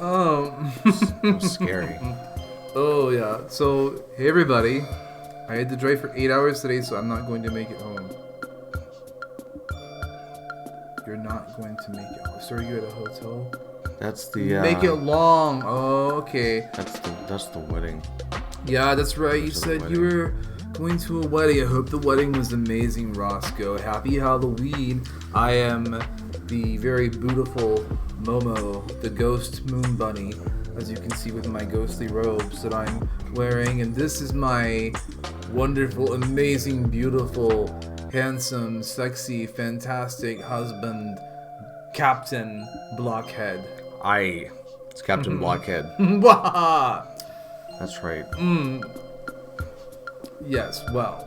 It was scary. Oh, yeah. So, hey, everybody. I had to drive for 8 hours today, so I'm not going to make it home. You're not going to make it home. So, are you at a hotel? That's the... Make it long. Oh, okay. That's the wedding. Yeah, that's right. You said you were going to a wedding. I hope the wedding was amazing, Roscoe. Happy Halloween. I am the very beautiful Momo, the ghost moon bunny, as you can see with my ghostly robes that I'm wearing. And this is my wonderful, amazing, beautiful, handsome, sexy, fantastic husband, Captain Blockhead. It's Captain Blockhead. That's right. Yes, well.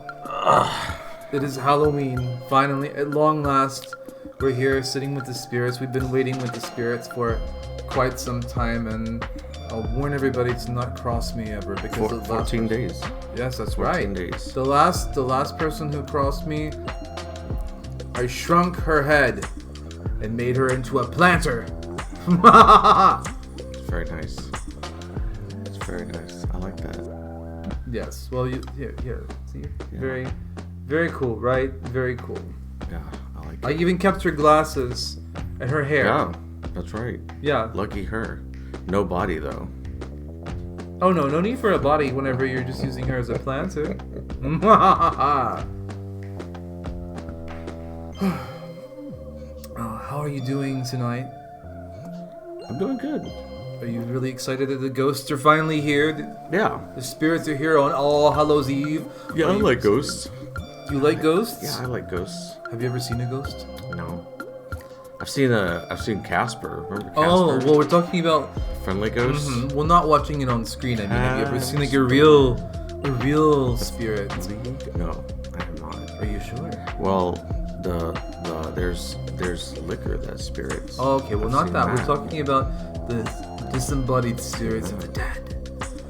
It is Halloween. Finally, at long last, we're here sitting with the spirits. We've been waiting with the spirits for quite some time, and I'll warn everybody to not cross me ever because of 14 days. Yes, that's 14 right. days. The last person who crossed me, I shrunk her head and made her into a planter. It's very nice. It's very nice. I like that. Yes. Well, here. See, Yeah. very, very cool, right? Very cool. Yeah, I like it. I even kept her glasses and her hair. Yeah, that's right. Yeah. Lucky her. No body, though. Oh, no need for a body whenever you're just using her as a planter. How are you doing tonight? I'm doing good. Are you really excited that the ghosts are finally here? Yeah. The spirits are here on All Hallows Eve. Yeah, I like ghosts. You like ghosts? Yeah, I like ghosts. Have you ever seen a ghost? No. I've seen Casper. Remember Casper? Oh, well, we're talking about Friendly ghosts? Mm-hmm. Well, not watching it on screen. I mean, have you ever seen like a real spirit? No, I have not. Are you sure? Well, there's liquor that's spirits. Oh, okay, well, I've not seen that. We're talking about the disembodied spirits of the dead.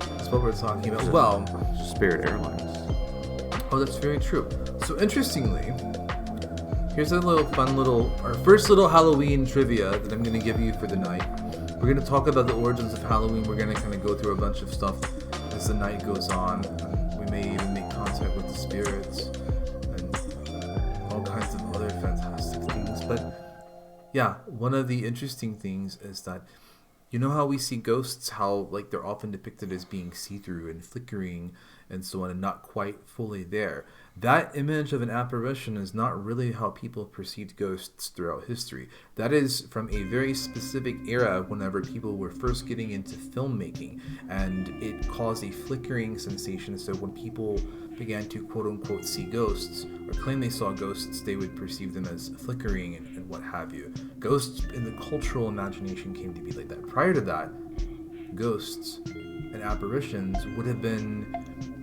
That's what we're talking about. Well, Spirit Airlines. oh, that's very true. So, interestingly, here's a our first little Halloween trivia that I'm going to give you for the night. We're going to talk about the origins of Halloween. We're going to kind of go through a bunch of stuff as the night goes on. We may even make contact with the spirits and all kinds of other fantastic things. But yeah, one of the interesting things is that you know how we see ghosts, how like they're often depicted as being see-through and flickering and so on and not quite fully there. That image of an apparition is not really how people perceived ghosts throughout history. That is from a very specific era whenever people were first getting into filmmaking, and it caused a flickering sensation. So when people began to quote-unquote see ghosts or claim they saw ghosts, they would perceive them as flickering and what have you. Ghosts in the cultural imagination came to be like that. Prior to that, ghosts and apparitions would have been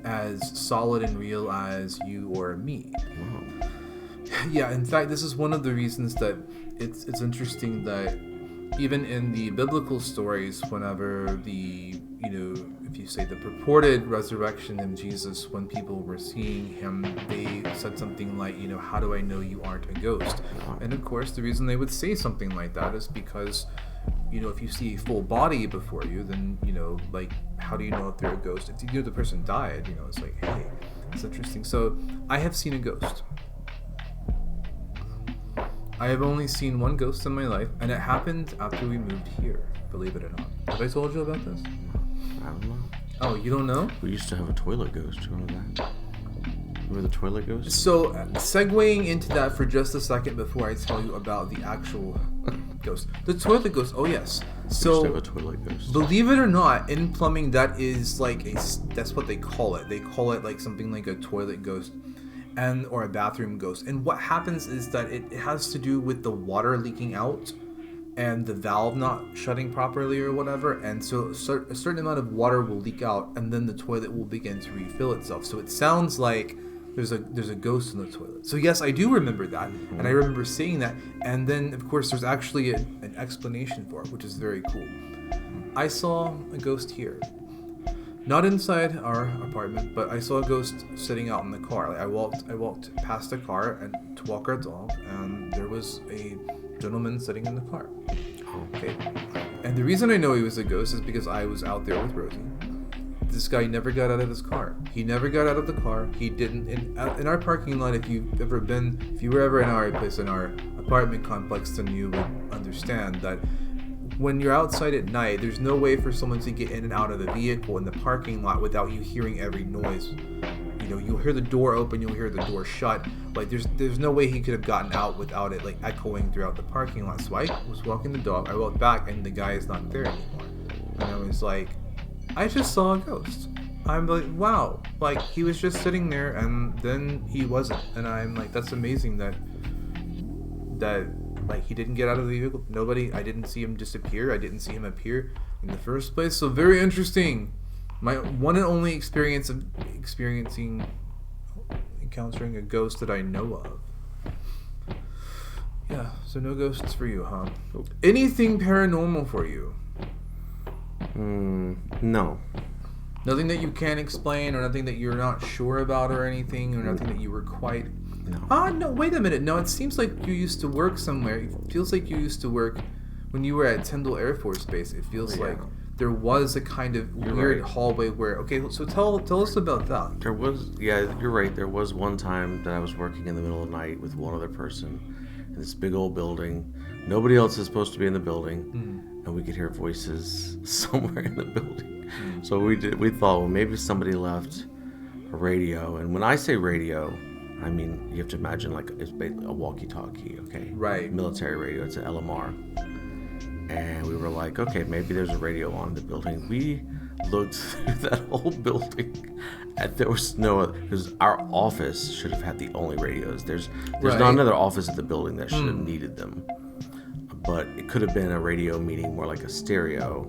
as solid and real as you or me. Wow. Yeah, in fact, this is one of the reasons that it's interesting that even in the biblical stories, whenever if you say the purported resurrection of Jesus, when people were seeing him, they said something like, how do I know you aren't a ghost? And of course, the reason they would say something like that is because if you see a full body before you, then, like, how do you know if they're a ghost? If the person died, it's like, hey, it's interesting. So, I have seen a ghost. I have only seen one ghost in my life, and it happened after we moved here, believe it or not. Have I told you about this? I don't know. Oh, you don't know? We used to have a toilet ghost. Remember that? Remember the toilet ghost? So, segueing into that for just a second before I tell you about the actual ghost. The toilet ghost, oh yes. So, we used to have a toilet ghost. Believe it or not, in plumbing, that is like that's what they call it. They call it like something like a toilet ghost or a bathroom ghost. And what happens is that it has to do with the water leaking out and the valve not shutting properly or whatever, and so a certain amount of water will leak out, and then the toilet will begin to refill itself. So it sounds like there's a ghost in the toilet. So yes, I do remember that, and I remember seeing that, and then of course there's actually an explanation for it, which is very cool. I saw a ghost here. Not inside our apartment, but I saw a ghost sitting out in the car. Like I walked past the car and to walk our dog, and there was a gentleman sitting in the car. Okay. And the reason I know he was a ghost is because I was out there with Rosie. This guy never got out of his car. He never got out of the car. He didn't. In our parking lot, if you were ever in our place, in our apartment complex, then you would understand that when you're outside at night, there's no way for someone to get in and out of the vehicle in the parking lot without you hearing every noise. You know, you'll hear the door open, you'll hear the door shut. Like, there's no way he could have gotten out without it, like, echoing throughout the parking lot. So I was walking the dog, I walked back, and the guy is not there anymore. And I was like, I just saw a ghost. I'm like, wow. Like, he was just sitting there, and then he wasn't. And I'm like, that's amazing that like, he didn't get out of the vehicle. I didn't see him disappear. I didn't see him appear in the first place. So very interesting. My one and only experience of encountering a ghost that I know of. Yeah, so no ghosts for you, huh? Anything paranormal for you? No. Nothing that you can't explain, or nothing that you're not sure about, or anything, or nothing that you were quite... No. No, wait a minute. No, it seems like you used to work somewhere. It feels like you used to work when you were at Tyndall Air Force Base. It feels like there was a kind of weird hallway where... Okay, so tell us about that. You're right. There was one time that I was working in the middle of the night with one other person in this big old building. Nobody else is supposed to be in the building, and we could hear voices somewhere in the building. So we thought, well, maybe somebody left a radio. And when I say radio, I mean, you have to imagine like it's a walkie-talkie, okay? Right. Military radio. It's an LMR. And we were like, okay, maybe there's a radio on in the building. We looked through that whole building, and there was no other, because our office should have had the only radios. There's not another office in the building that should have needed them. But it could have been a radio meeting more like a stereo,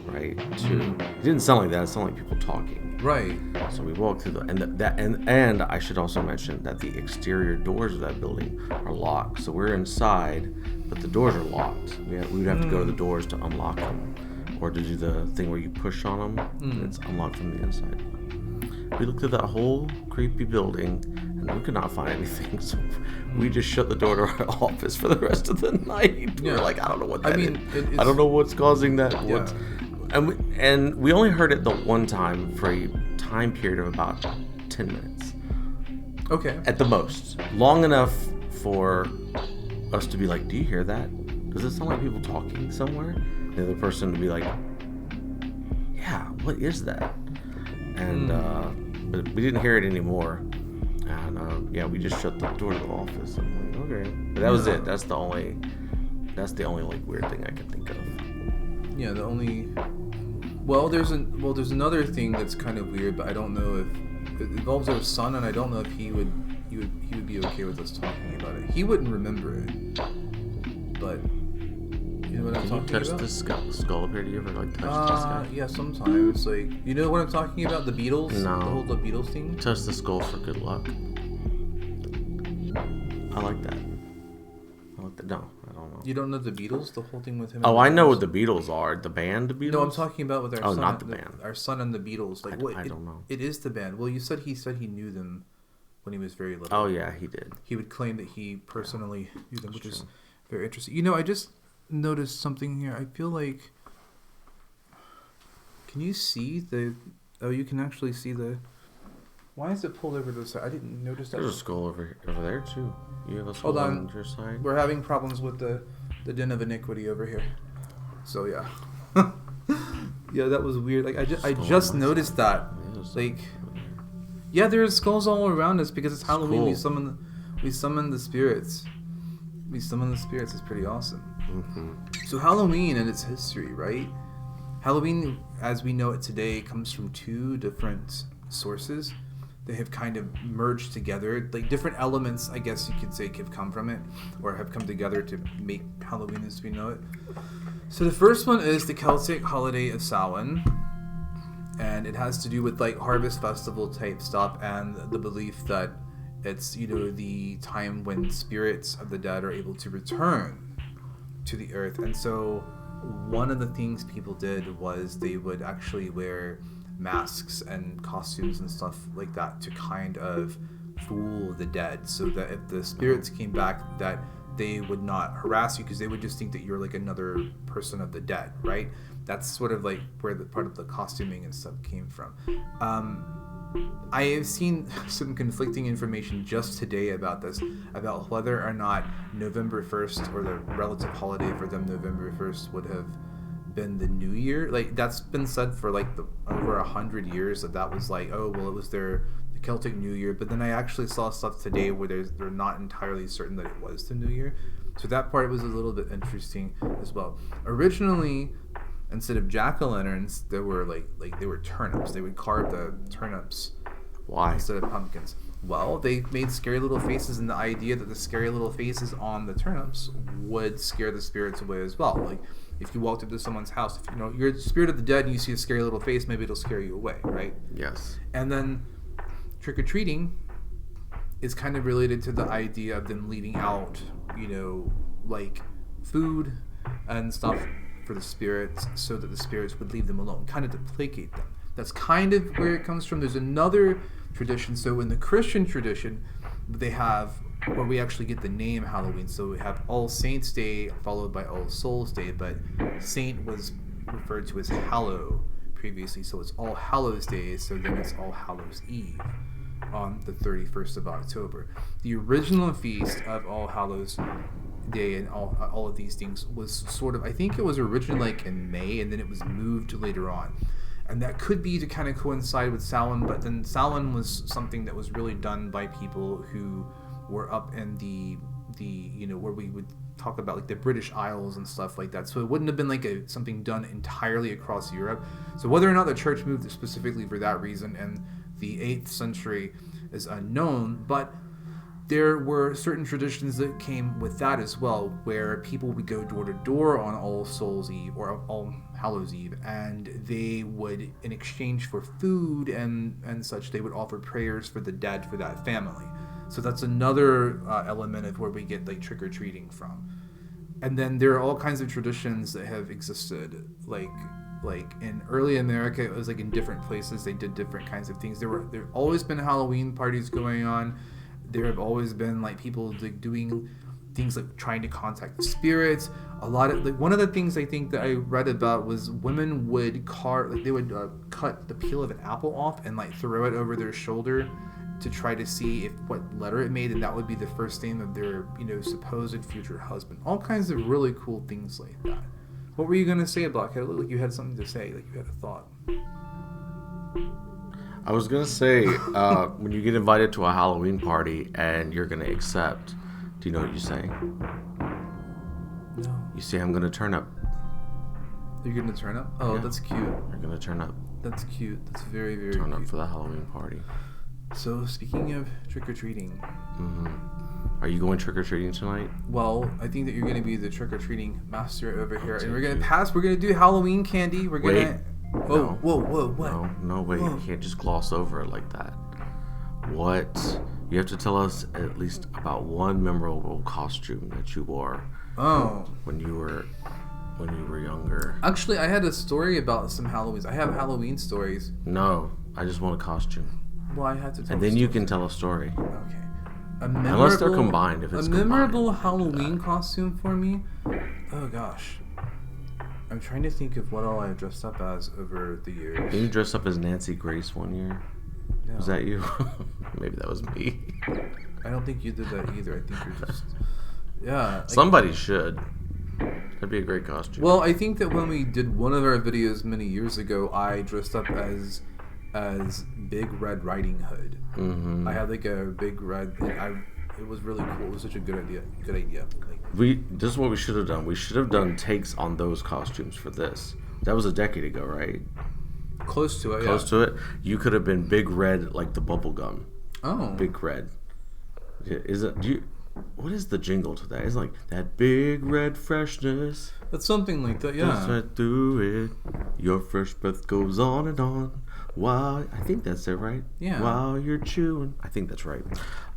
right? It didn't sound like that. It sounded like people talking. Right. So we walked through and I should also mention that the exterior doors of that building are locked. So we're inside, but the doors are locked. We would have to go to the doors to unlock them, or to do the thing where you push on them and it's unlocked from the inside. We looked at that whole creepy building and we could not find anything. So we just shut the door to our office for the rest of the night. We were like, I don't know what that is. I don't know what's causing that. Yeah. And we only heard it the one time for a time period of about 10 minutes. Okay. At the most. Long enough for us to be like, do you hear that? Does it sound like people talking somewhere? The other person to be like, yeah, what is that? And but we didn't hear it anymore. And we just shut the door to the office. I'm like, okay. But that was it. That's the only like weird thing I can think of. Yeah, the only... Well, there's another thing that's kind of weird, but I don't know if it involves our son, and I don't know if he would be okay with us talking about it. He wouldn't remember it, but you know what I'm talking about? Touch the skull up here? Do you ever like touch this guy? Yeah, sometimes. Like, you know what I'm talking about? The Beatles. No. The Beatles thing. Touch the skull for good luck. I like that. No, I don't know. You don't know the Beatles? The whole thing with him? Oh, I know what the Beatles are. The band, the Beatles? No, I'm talking about with our son. Oh, not the band. Our son and the Beatles. Like, I don't know. It is the band. Well, he said he knew them when he was very little. Oh, yeah, he did. He would claim that he personally knew them, which is very interesting. You know, I just noticed something here. I feel like... Can you see the... Oh, you can actually see the... Why is it pulled over to the side? I didn't notice that. There's a skull over there, too. You have a skull on your side? We're having problems with the den of iniquity over here. So, yeah. Yeah, that was weird. Like, I just noticed that. Like, yeah, there's skulls all around us because it's Halloween. Cool. We summon the spirits. It's pretty awesome. Mm-hmm. So Halloween and its history, right? Halloween, as we know it today, comes from two different sources. They have kind of merged together. Like, different elements, I guess you could say, have come from it, or have come together to make Halloween as we know it. So the first one is the Celtic holiday of Samhain, and it has to do with like harvest festival type stuff, and the belief that it's, you know, the time when spirits of the dead are able to return to the earth. And so one of the things people did was they would actually wear masks and costumes and stuff like that to kind of fool the dead, so that if the spirits came back, that they would not harass you because they would just think that you're like another person of the dead, right? That's sort of like where the part of the costuming and stuff came from. I have seen some conflicting information just today about this, about whether or not November 1st or the relative holiday for them, November 1st, would have been the New Year. Like, that's been said for like over 100 years that was like, oh, well, it was the Celtic New Year. But then I actually saw stuff today where they're not entirely certain that it was the New Year. So that part was a little bit interesting as well. Originally, instead of jack-o'-lanterns, they were they were turnips. They would carve the turnips. Why? Instead of pumpkins. Well, they made scary little faces, and the idea that the scary little faces on the turnips would scare the spirits away as well. Like, if you walked up to someone's house, if you're the spirit of the dead and you see a scary little face, maybe it'll scare you away, right? Yes. And then trick-or-treating is kind of related to the idea of them leaving out, like food and stuff for the spirits so that the spirits would leave them alone, kind of to placate them. That's kind of where it comes from. There's another tradition. So in the Christian tradition, they have where we actually get the name Halloween. So we have All Saints Day followed by All Souls Day, but Saint was referred to as Hallow previously, so it's All Hallows Day, so then it's All Hallows Eve on the 31st of October. The original feast of All Hallows Day and all of these things was sort of, I think it was originally like in May, and then it was moved later on. And that could be to kind of coincide with Samhain, but then Samhain was something that was really done by people who were up in the where we would talk about like the British Isles and stuff like that. So it wouldn't have been like something done entirely across Europe. So whether or not the church moved specifically for that reason in the 8th century is unknown, but there were certain traditions that came with that as well, where people would go door to door on All Souls Eve or All Hallows Eve, and they would, in exchange for food and such, they would offer prayers for the dead for that family. So that's another element of where we get like trick-or-treating from. And then there are all kinds of traditions that have existed, like in early America, it was like in different places they did different kinds of things. There've always been Halloween parties going on. There have always been like people like doing things like trying to contact the spirits. A lot of like one of the things I think that I read about was women would they would cut the peel of an apple off and like throw it over their shoulder to try to see what letter it made, and that would be the first name of their supposed future husband. All kinds of really cool things like that. What were you gonna say, Blockhead? It looked like you had something to say, like you had a thought. I was going to say, when you get invited to a Halloween party and you're going to accept, do you know what you say? No. You say, I'm going to turn up. You're going to turn up? Oh, yeah. That's cute. You're going to turn up. That's cute. That's very, very turn cute. Up for the Halloween party. So, speaking of trick-or-treating. Mm-hmm. Are you going trick-or-treating tonight? Well, I think that you're going to be the trick-or-treating master over here. And we're going to do Halloween candy. We're going to... Oh, whoa, what? No, wait. You can't just gloss over it like that. What? You have to tell us at least about one memorable costume that you wore. Oh. When you were younger. Actually, I had a story about some Halloweens. I have Halloween stories. No, I just want a costume. Well, I had to tell And then you can tell a story. Okay. Unless they're combined. If it's a memorable Halloween costume for me? Oh, gosh. I'm trying to think of what all I've dressed up as over the years. Didn't you dress up as Nancy Grace one year? No. Was that you? Maybe that was me. I don't think you did that either. I think you're just... Yeah. Somebody should. That'd be a great costume. Well, I think that when we did one of our videos many years ago, I dressed up as Big Red Riding Hood. Mm-hmm. I had like a big red... It was really cool. It was such a good idea. This is what we should have done. We should have done takes on those costumes for this. That was a decade ago, right? Close to it, yeah. Close to it. You could have been Big Red, like the bubble gum. Oh. Big Red. What is the jingle to that? It's like that big red freshness. That's something like that, yeah. Just right through it. Your fresh breath goes on and on. While I think that's it, right? Yeah. While you're chewing. I think that's right.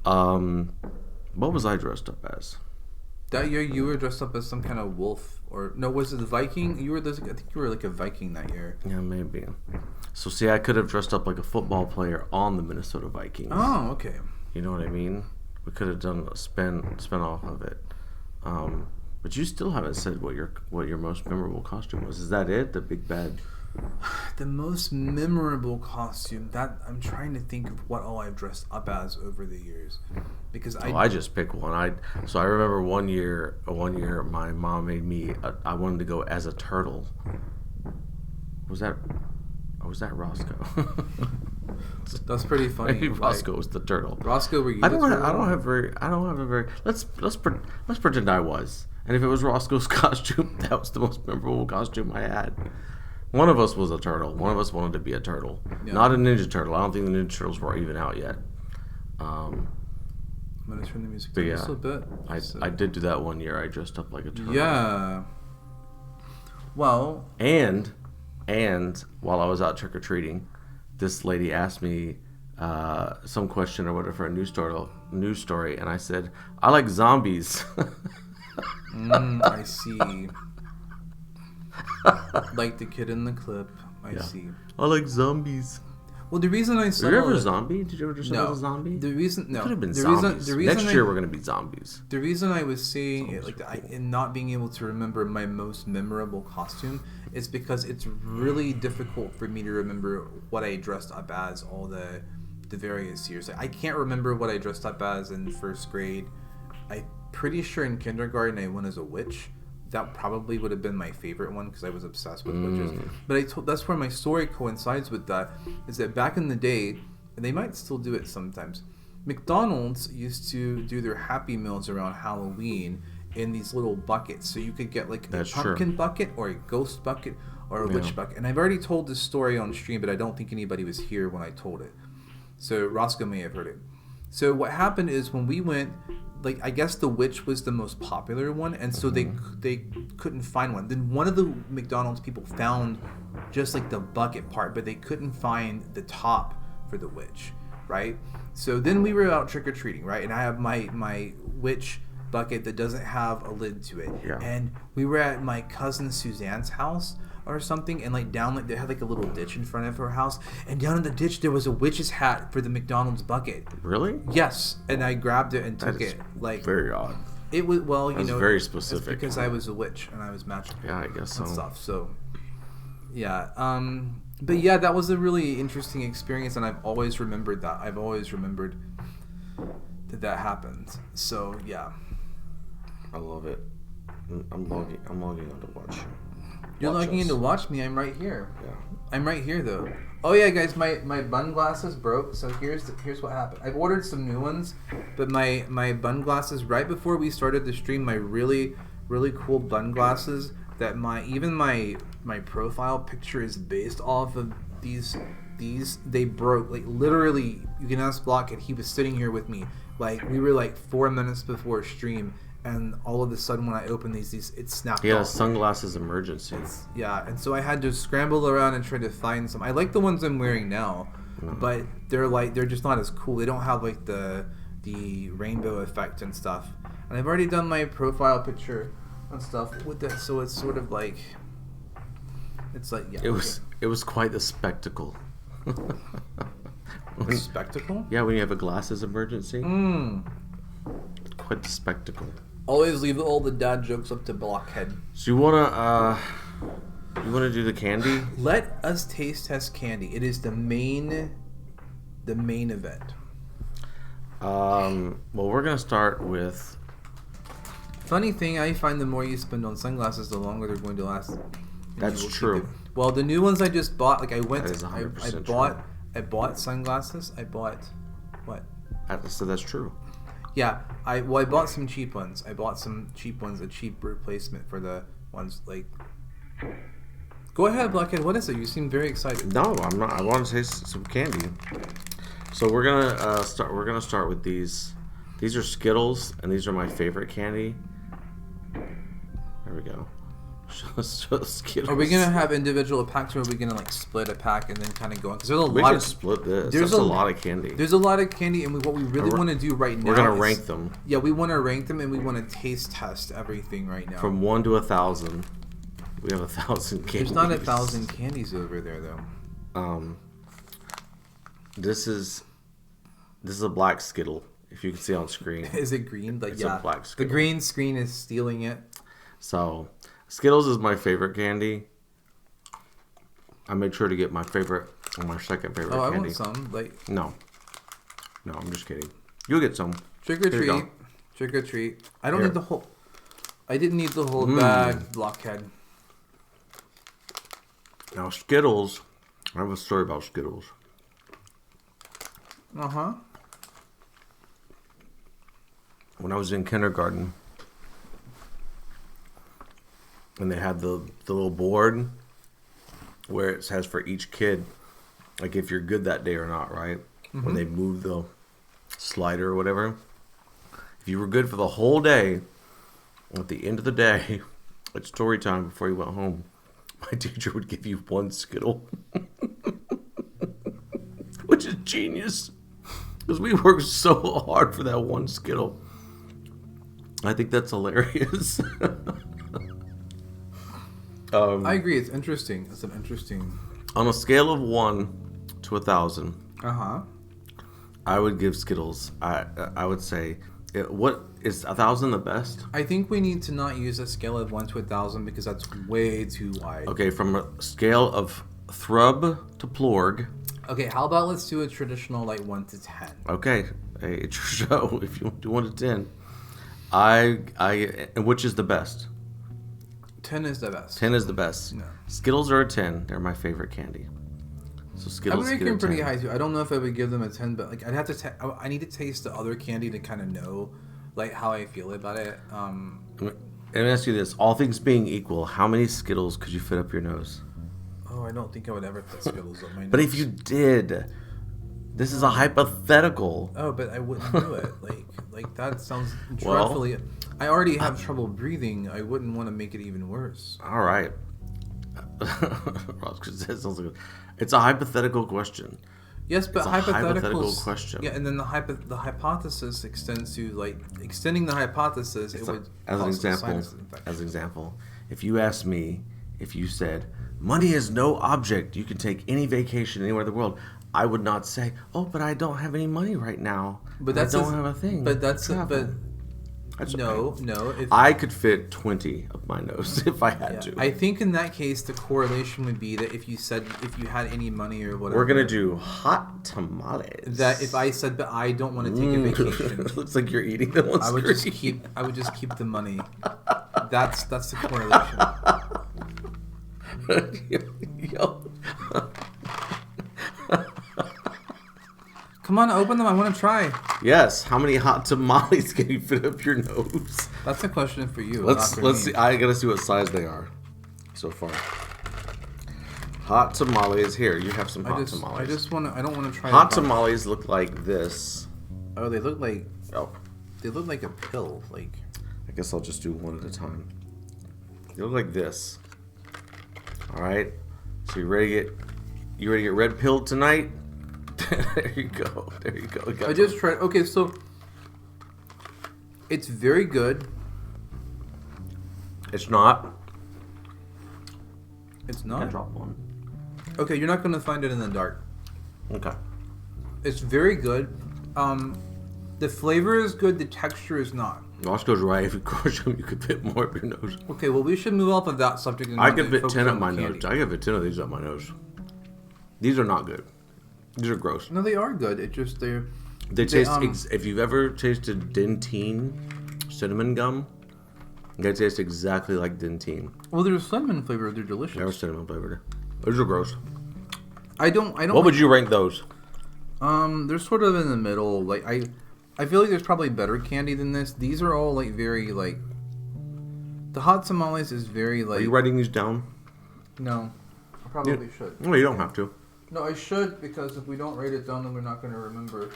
What was I dressed up as? That year you were dressed up as some kind of wolf, or no, was it the Viking? I think you were like a Viking that year. Yeah, maybe. So see, I could have dressed up like a football player on the Minnesota Vikings. Oh, okay. You know what I mean? We could have done a spin off of it. But you still haven't said what your most memorable costume was. Is that it? The big bad? The most memorable costume that I'm trying to think of what all I've dressed up as over the years, because I just pick one. I remember one year my mom made me. I wanted to go as a turtle. Was that Roscoe? That's pretty funny. Maybe Roscoe was the turtle. Roscoe, were you? I don't have a very. Let's pretend I was. And if it was Roscoe's costume, that was the most memorable costume I had. One of us was a turtle. One of us wanted to be a turtle, not a Ninja Turtle. I don't think the Ninja Turtles were even out yet. I'm gonna turn the music down just a bit. I did do that one year. I dressed up like a turtle. Yeah. Well. And while I was out trick or treating, this lady asked me some question or whatever for a news story, and I said, "I like zombies." I see. Like the kid in the clip. I see. I like zombies. Well, the reason I said... Were you ever a zombie? Did you ever dress up as a zombie? The reason... No. Could have been the zombies. Reason Next year we're going to be zombies. The reason I was saying it, like, and not being able to remember my most memorable costume is because it's really difficult for me to remember what I dressed up as all the various years. Like, I can't remember what I dressed up as in first grade. I'm pretty sure in kindergarten I went as a witch. That probably would have been my favorite one because I was obsessed with witches. But that's where my story coincides with that. Is that back in the day, and they might still do it sometimes, McDonald's used to do their Happy Meals around Halloween in these little buckets. So you could get like a pumpkin bucket or a ghost bucket or a witch bucket. And I've already told this story on stream, but I don't think anybody was here when I told it. So Roscoe may have heard it. So what happened is when we went, like, I guess the witch was the most popular one, and so they couldn't find one. Then one of the McDonald's people found just like the bucket part, but they couldn't find the top for the witch, right? So then we were out trick-or-treating, right? And I have my witch bucket that doesn't have a lid to it. Yeah. And we were at my cousin Suzanne's house or something, and like down, like they had like a little ditch in front of her house, and down in the ditch there was a witch's hat for the McDonald's bucket. Really? Yes, and I grabbed it and took it. Like, very odd. It was, well, you know, very specific. because I was a witch and I was magical. Yeah, I guess so. And stuff. So, yeah. But yeah, that was a really interesting experience, and I've always remembered that. I've always remembered that happened. So yeah. I love it. I'm logging on to watch. You're logging in to watch me. I'm right here. Yeah. I'm right here though. Oh yeah, guys, my bun glasses broke. So here's what happened. I've ordered some new ones, but my bun glasses right before we started the stream, my really cool bun glasses that my profile picture is based off of these they broke. Like literally, you can ask Blockhead. He was sitting here with me. Like we were like 4 minutes before stream. And all of a sudden, when I opened these it snapped off. Yeah, sunglasses emergency. Yeah, and so I had to scramble around and try to find some. I like the ones I'm wearing now, but they're just not as cool. They don't have like the rainbow effect and stuff. And I've already done my profile picture and stuff with it, so it's sort of like yeah. It was quite the spectacle. Spectacle? Yeah, when you have a glasses emergency. Quite the spectacle. Always leave all the dad jokes up to Blockhead. So you wanna do the candy? Let us taste test candy. It is the main event. Well, we're gonna start with. Funny thing, I find the more you spend on sunglasses, the longer they're going to last. That's true. Well, the new ones I just bought, like I bought sunglasses. I bought what? So that's true. Yeah, I bought some cheap ones. A cheap replacement for the ones like. Go ahead, Blockhead. What is it? You seem very excited. No, I'm not. I want to taste some candy. So we're gonna start. We're gonna start with these. These are Skittles, and these are my favorite candy. There we go. Skittles. Are we gonna have individual packs, or are we gonna like split a pack and then kind of go on? Because there's a we lot can of split this. There's a lot of candy. There's a lot of candy, and what we really want to do right now. We're gonna rank them. Yeah, we want to rank them, and we want to taste test everything right now. From 1 to 1,000. We have 1,000 candies. There's not 1,000 candies over there though. This is a black Skittle. If you can see on screen. Is it green? Like, It's yeah. a black The Skittle. green screen is stealing it. So, Skittles is my favorite candy. I made sure to get my second favorite Oh, I candy. want some. Like, No, I'm just kidding. You'll get some. trick or Here you treat. go. Trick or treat. I don't Here. need the whole. I didn't need the whole bag, Blockhead. Now, Skittles. I have a story about Skittles. Uh huh. When I was in kindergarten, and they had the little board where it says for each kid, like if you're good that day or not, right? When they move the slider or whatever. If you were good for the whole day, at the end of the day, at story time before you went home, my teacher would give you one Skittle. Which is genius. Because we worked so hard for that one Skittle. I think that's hilarious. I agree. It's interesting. It's an interesting. On a scale of 1 to 1,000, Uh huh. I would give Skittles. I would say, what is 1,000 the best? I think we need to not use a scale of 1 to 1,000 because that's way too wide. Okay, from a scale of Thrub to Plorg. Okay, how about let's do a traditional like 1 to 10. Okay, hey, it's your show. If you do 1 to 10, and which is the best? 10 is the best. 10 is the best. No. Skittles are a 10. They're my favorite candy. So I Skittles would make get a them pretty 10. high too. I don't know if I would give them a 10, but like I'd have to. I need to taste the other candy to kind of know, like how I feel about it. Let me ask you this: all things being equal, how many Skittles could you fit up your nose? Oh, I don't think I would ever put Skittles on my nose. But if you did, this is a hypothetical. Oh, but I wouldn't do it. Like that sounds Well- dreadfully. I already have trouble breathing. I wouldn't want to make it even worse. All right. Ross, 'cause that sounds like it's a hypothetical question. Yes, but It's a hypothetical hypotheticals. question. Yeah, and then the hypothesis extends to like extending the hypothesis. It would As an cause a example, sinus infection. if you asked me, if you said money is no object, you can take any vacation anywhere in the world, I would not say, "Oh, but I don't have any money right now. But that's I don't have a thing." But to that's travel." but That's no, okay. no. If I could fit 20 up my nose if I had yeah, to. I think in that case the correlation would be that if you had any money or whatever, We're gonna do hot tamales. that if I said but I don't want to take a vacation, Looks like you're eating them on I would screen. just keep the money. That's the correlation. Yo. Come on, open them. I want to try. Yes. How many hot tamales can you fit up your nose? That's a question for you. Let's not for me. see. I gotta see what size they are so far. Hot tamales. Here, you have some hot tamales. I just want to. I don't want to try. Hot a bunch. tamales look like this. Oh, they look like Oh, a pill. Like I guess I'll just do one at a time. They look like this. All right. So you ready to get red pilled tonight? There you go. There you go. I just tried. Okay, so it's very good. It's not. It's I not. dropped one. Okay, you're not gonna find it in the dark. Okay. It's very good. The flavor is good. The texture is not. Roscoe's right. If you crush them, you could fit more up your nose. Okay, well we should move off of that subject. And I not could fit focus 10 on up my the nose. candy. I could fit 10 of these up my nose. These are not good. These are gross. No, they are good. It just they're. They taste. um, If you've ever tasted Dentine cinnamon gum, they taste exactly like Dentine. Well, there's cinnamon flavor. They're They are delicious. cinnamon flavored. Those are gross. I don't. What would you rank those? They're sort of in the middle. Like I feel like there's probably better candy than this. These are all like very like. The hot tamales is very like. Are you writing these down? No, I probably should. No, you don't have to. No, I should because if we don't write it down, then we're not going to remember.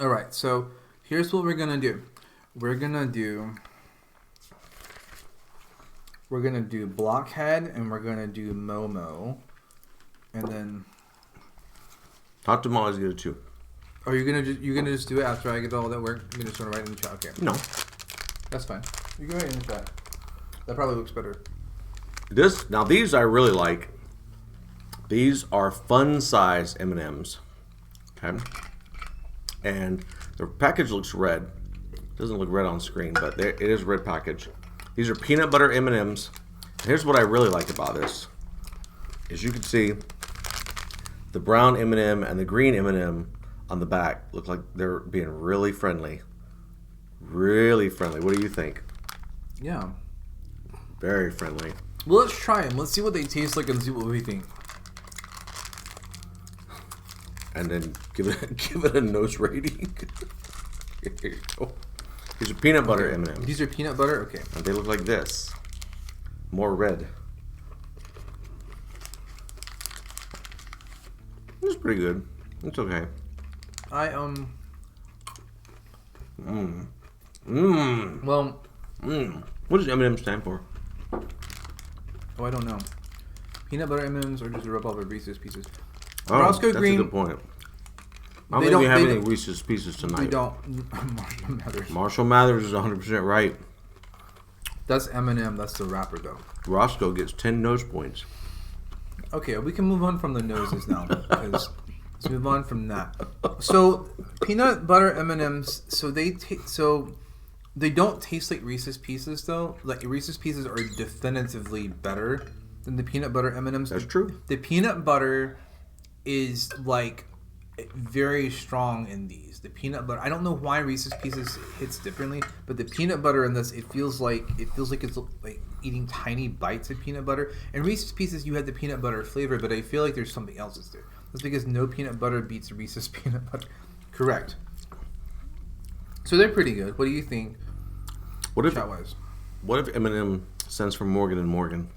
All right, so here's what we're gonna do. We're gonna do Blockhead and we're gonna do Momo, and then. Hot tamales get a 2. Are you gonna just do it after I get all that work? You're just gonna write in the chat. Okay, No. that's fine. You can write in the chat. That probably looks better. Now these I really like. These are fun size M&Ms. Okay. And the package looks red. Doesn't look red on screen, but it is red package. These are peanut butter M&Ms. Here's what I really like about this. As you can see, the brown M&M and the green M&M on the back look like they're being really friendly. Really friendly. What do you think? Yeah. Very friendly. Well, let's try them. Let's see what they taste like and see what we think. And then give it a nose rating. Here you go. These are peanut butter M&Ms. These are peanut butter? Okay. And they look like this. More red. It's pretty good. It's okay. Well, What does M&M stand for? oh, I don't know. Peanut butter M&Ms or just a rip-off of Reese's Pieces? Oh, Roscoe that's Green. a good point. I They don't think we don't- have they any don't- Reese's Pieces tonight. We don't. Marshall Mathers. Marshall Mathers is 100% right. That's M&M. That's the wrapper, though. Roscoe gets 10 nose points. Okay, we can move on from the noses now. Because let's move on from that. So, peanut butter M&Ms. So they don't taste like Reese's Pieces, though. Like Reese's Pieces are definitively better than the peanut butter M&Ms. That's true. The peanut butter is like very strong in these. The peanut butter. I don't know why Reese's Pieces hits differently, but the peanut butter in this, it feels like it's like eating tiny bites of peanut butter. And Reese's Pieces, you had the peanut butter flavor, but I feel like there's something else that's there. That's because no peanut butter beats Reese's peanut butter. Correct. So they're pretty good. What do you think? What if Shot-wise? M&M stands for Morgan and Morgan?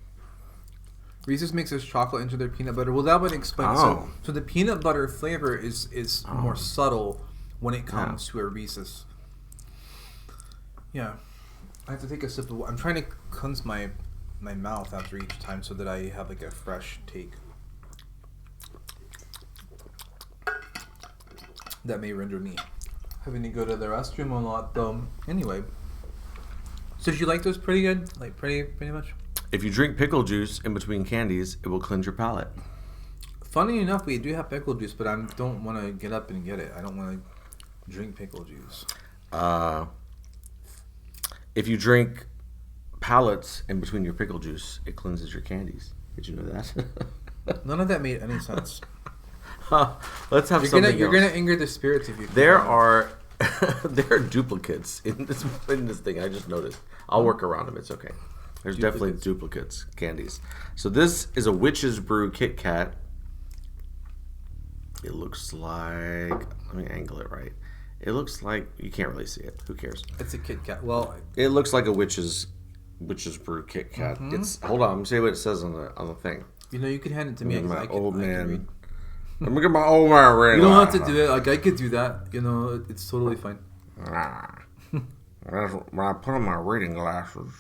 Reese's mixes chocolate into their peanut butter. Well, that would explain. Oh. So the peanut butter flavor is more subtle when it comes to a Reese's. Yeah. I have to take a sip of water. I'm trying to cleanse my mouth after each time so that I have like a fresh take. That may render me having to go to the restroom a lot, though. Anyway. So did you like those pretty good? Like pretty much? If you drink pickle juice in between candies, it will cleanse your palate. Funny enough, we do have pickle juice, but I don't want to get up and get it. I don't want to drink pickle juice. If you drink pallets in between your pickle juice, it cleanses your candies. Did you know that? None of that made any sense. Let's have You're gonna anger the spirits if you. There are duplicates in this thing. I just noticed. I'll work around them. It's okay. There's definitely duplicates candies. So this is a Witch's Brew Kit Kat. It looks like. Let me angle it right. It looks like you can't really see it. Who cares? It's a Kit Kat. Well, It looks like a Witch's Brew Kit Kat. It's hold on. Let me see what it says on the thing. you know, you can hand it to me. Look at 'cause my I can- old I can man. read. Let me get my old man ready. You don't have to do it. Like I could do that. You know, it's totally fine. When I put on my reading glasses,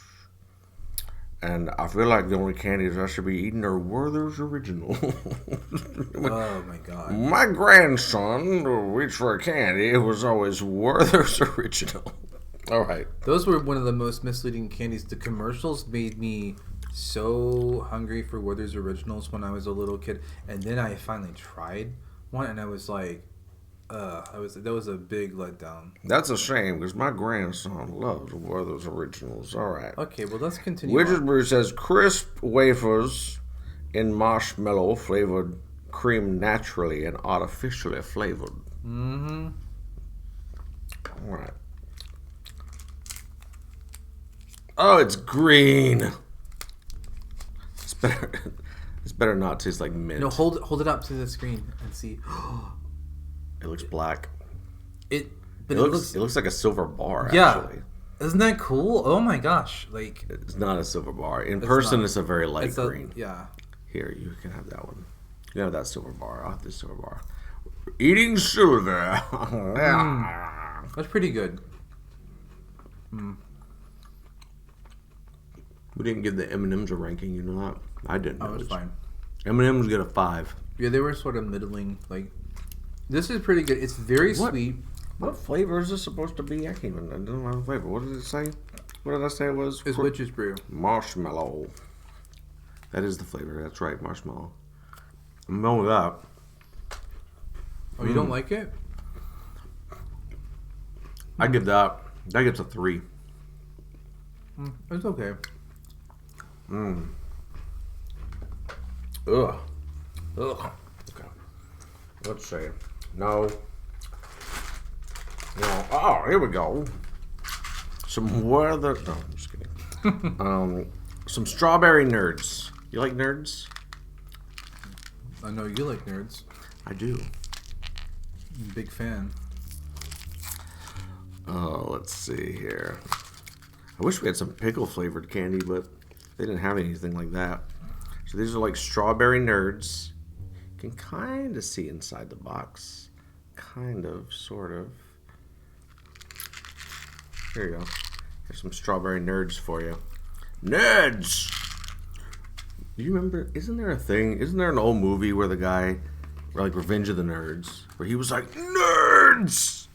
and I feel like the only candies I should be eating are Werther's Original. Oh my god. My grandson reached for a candy. It was always Werther's Original. All right. Those were one of the most misleading candies. The commercials made me so hungry for Werther's Originals when I was a little kid, and then I finally tried one, and I was like, that was a big letdown. That's a shame because my grandson loves Werther's Originals. All right. Okay, well let's continue. Witch's on. Brew says crisp wafers in marshmallow flavored cream naturally and artificially flavored. Mm-hmm. All right. Oh, it's green. It's better. It's better not taste like mint. No, hold it up to the screen and see. It looks black. It looks like a silver bar. Yeah. Actually, Isn't that cool? Oh my gosh! Like it's not a silver bar. In person, not. it's a very light it's a, green. yeah. Here, you can have that one. You can have that silver bar. I'll have this silver bar. Eating silver. That's pretty good. We didn't give the M&Ms a ranking. You know that? I didn't. Oh, it's fine. M&Ms get a 5. Yeah, they were sort of middling. Like this is pretty good. It's very sweet. What flavor is this supposed to be? I don't have a flavor. What did it say? What did I say it was? It's Witch's Brew. Marshmallow. That is the flavor. That's right, marshmallow. I'm going with that. Oh, you don't like it? I give that gets a 3. It's okay. Ugh. Okay. Let's see. No. No. Oh, here we go. Some weather. No, I'm just kidding. Some strawberry nerds. You like nerds? I know you like nerds. I do. Big fan. Oh, let's see here. I wish we had some pickle flavored candy, but they didn't have anything like that. So these are like strawberry nerds. You can kind of see inside the box. Kind of, sort of. Here you go. Here's some strawberry nerds for you. Nerds! Do you remember, isn't there an old movie where the guy, like Revenge of the Nerds, where he was like, nerds!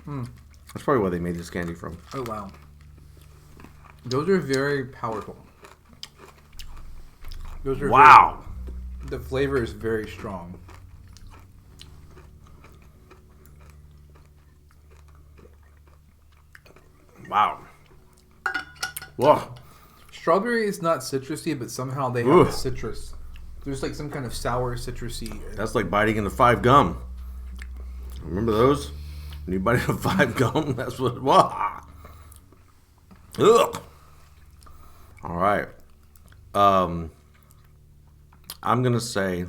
That's probably where they made this candy from. Oh, wow. Those are very powerful. Those are Wow! The flavor is very strong. Wow. Whoa. Strawberry is not citrusy, but somehow they have the citrus. There's like some kind of sour citrusy. That's like biting into 5 gum. Remember those? When you bite into 5 gum, that's what it was. Ugh. All right. I'm gonna say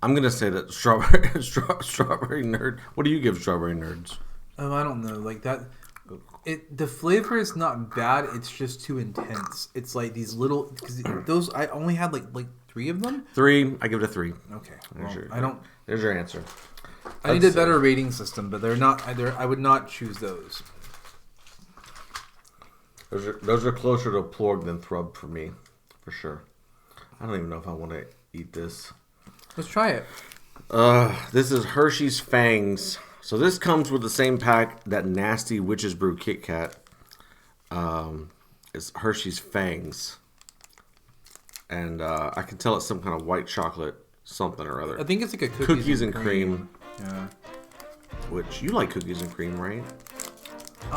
that strawberry nerd. What do you give strawberry nerds? Oh, I don't know. Like that. The flavor is not bad. It's just too intense. It's like these little. Cause those I only had like 3 of them. 3. I give it a 3. Okay. There's Well, There's your answer. I need a better rating system, but they're not. I would not choose those. Those are closer to Plorg than Thrub for me, for sure. I don't even know if I want to eat this. Let's try it. This is Hershey's Fangs. So this comes with the same pack that nasty Witch's Brew Kit Kat. It's Hershey's Fangs. And I can tell it's some kind of white chocolate something or other. I think it's like a Cookies and cream. Yeah. Which, you like cookies and cream, right?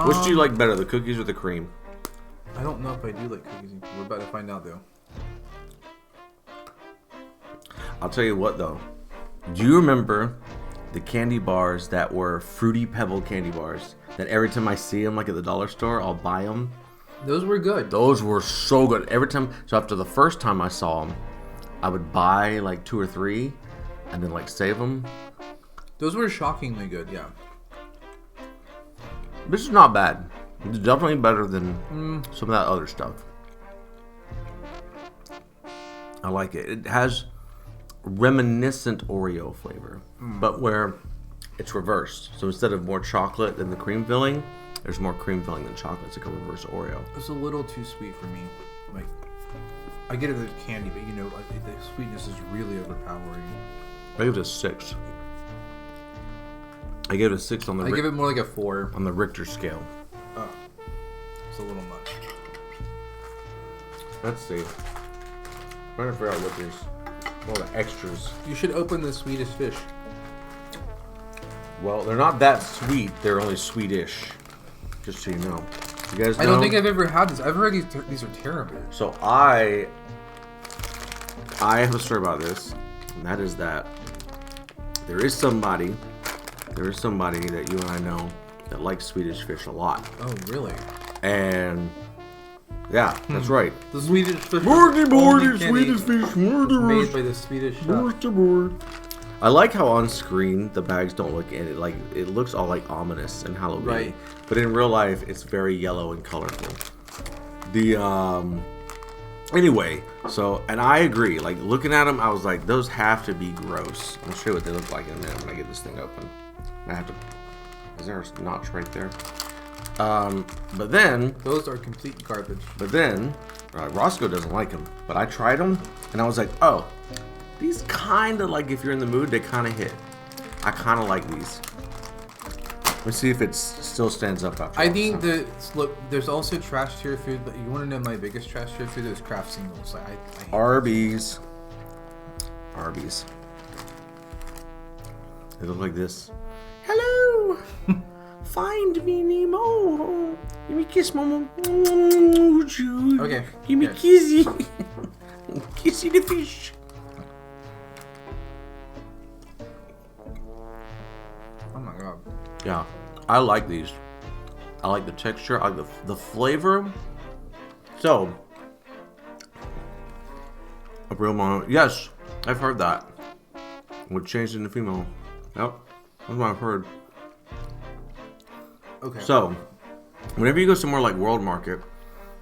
Which do you like better, the cookies or the cream? I don't know if I do like cookies and cream. We're about to find out, though. I'll tell you what, though. Do you remember the candy bars that were Fruity Pebble candy bars? That every time I see them, like at the dollar store, I'll buy them. Those were good. Those were so good. Every time, so after the first time I saw them, I would buy like 2 or 3 and then like save them. Those were shockingly good, yeah. This is not bad. It's definitely better than some of that other stuff. I like it. It has reminiscent Oreo flavor, but where it's reversed. So instead of more chocolate than the cream filling, there's more cream filling than chocolate. It's like a reverse Oreo. It's a little too sweet for me. Like, I get it as candy, but like the sweetness is really overpowering. I give it a 6. I give it a 6 on the. I give it more like a 4 on the Richter scale. Oh, it's a little much. Let's see. I'm trying to figure out what these. All the extras. You should open the Swedish fish. Well, they're not that sweet. They're only Swedish. Just so you know. You guys know? I don't think I've ever had this. I've heard these are terrible. So I have a story about this, and that is that there is somebody that you and I know that likes Swedish fish a lot. Oh, really? And yeah, that's right. The Swedish fish. Swedish fish. Made by the Swedish chef. I like how on screen the bags don't look in it like it looks all like ominous and Halloween. Right. But in real life it's very yellow and colorful. Anyway, so and I agree, like looking at them I was like those have to be gross. I'll show you what they look like in a minute when I get this thing open. I have to. Is there a notch right there? But then those are complete garbage. But then Roscoe doesn't like them. But I tried them and I was like, oh, these kind of like if you're in the mood, they kind of hit. I kind of like these. Let's see if it still stands up after. I think look. There's also trash tier food, but you want to know my biggest trash tier food? Those Kraft singles. I hate Arby's. They look like this. Hello! Find me, Nemo. Give me a kiss, Momo. Okay. Give me a kissy. Kissy the fish. Oh my god. Yeah, I like these. I like the texture. I like the flavor. So, a real mono. Yes, I've heard that. Would change into female. Yep, that's what I've heard. Okay. So, whenever you go somewhere like World Market,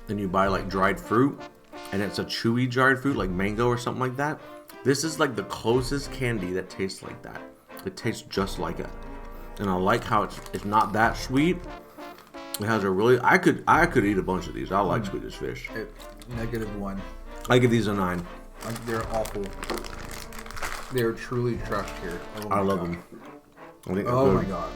and you buy like dried fruit, and it's a chewy dried fruit like mango or something like that, this is like the closest candy that tastes like that. It tastes just like it, and I like how it's not that sweet. It has a really I could eat a bunch of these. I like sweet as fish. -1. I give these a 9. Like, they're awful. They're truly trash here. Oh I love god. them. I think Oh they're my good. god.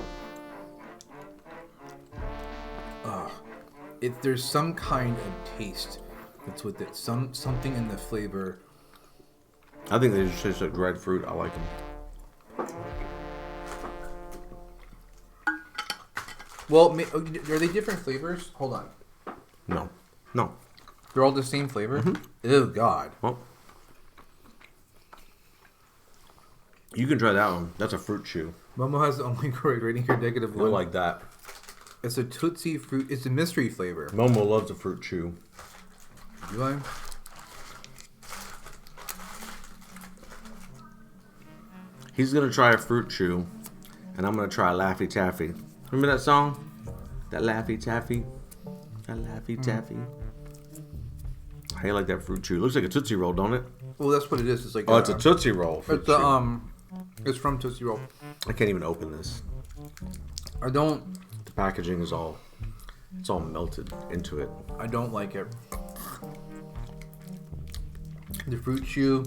There's some kind of taste that's with it. Something in the flavor. I think they just taste like dried fruit. I like them. Well, are they different flavors? Hold on. No. They're all the same flavor? Oh god. Well, you can try that one. That's a fruit chew. Momo has the only correct rating here, -1. You'll like that. It's a Tootsie fruit. It's a mystery flavor. Momo loves a fruit chew. Do I? He's gonna try a fruit chew, and I'm gonna try Laffy Taffy. Remember that song? That Laffy Taffy. That Laffy Taffy. How you like that fruit chew? Looks like a Tootsie Roll, don't it? Well, that's what it is. It's like Oh, it's a Tootsie Roll. Fruit It's chew. it's from Tootsie Roll. I can't even open this. I don't The packaging is all melted into it. like it. The fruit chew.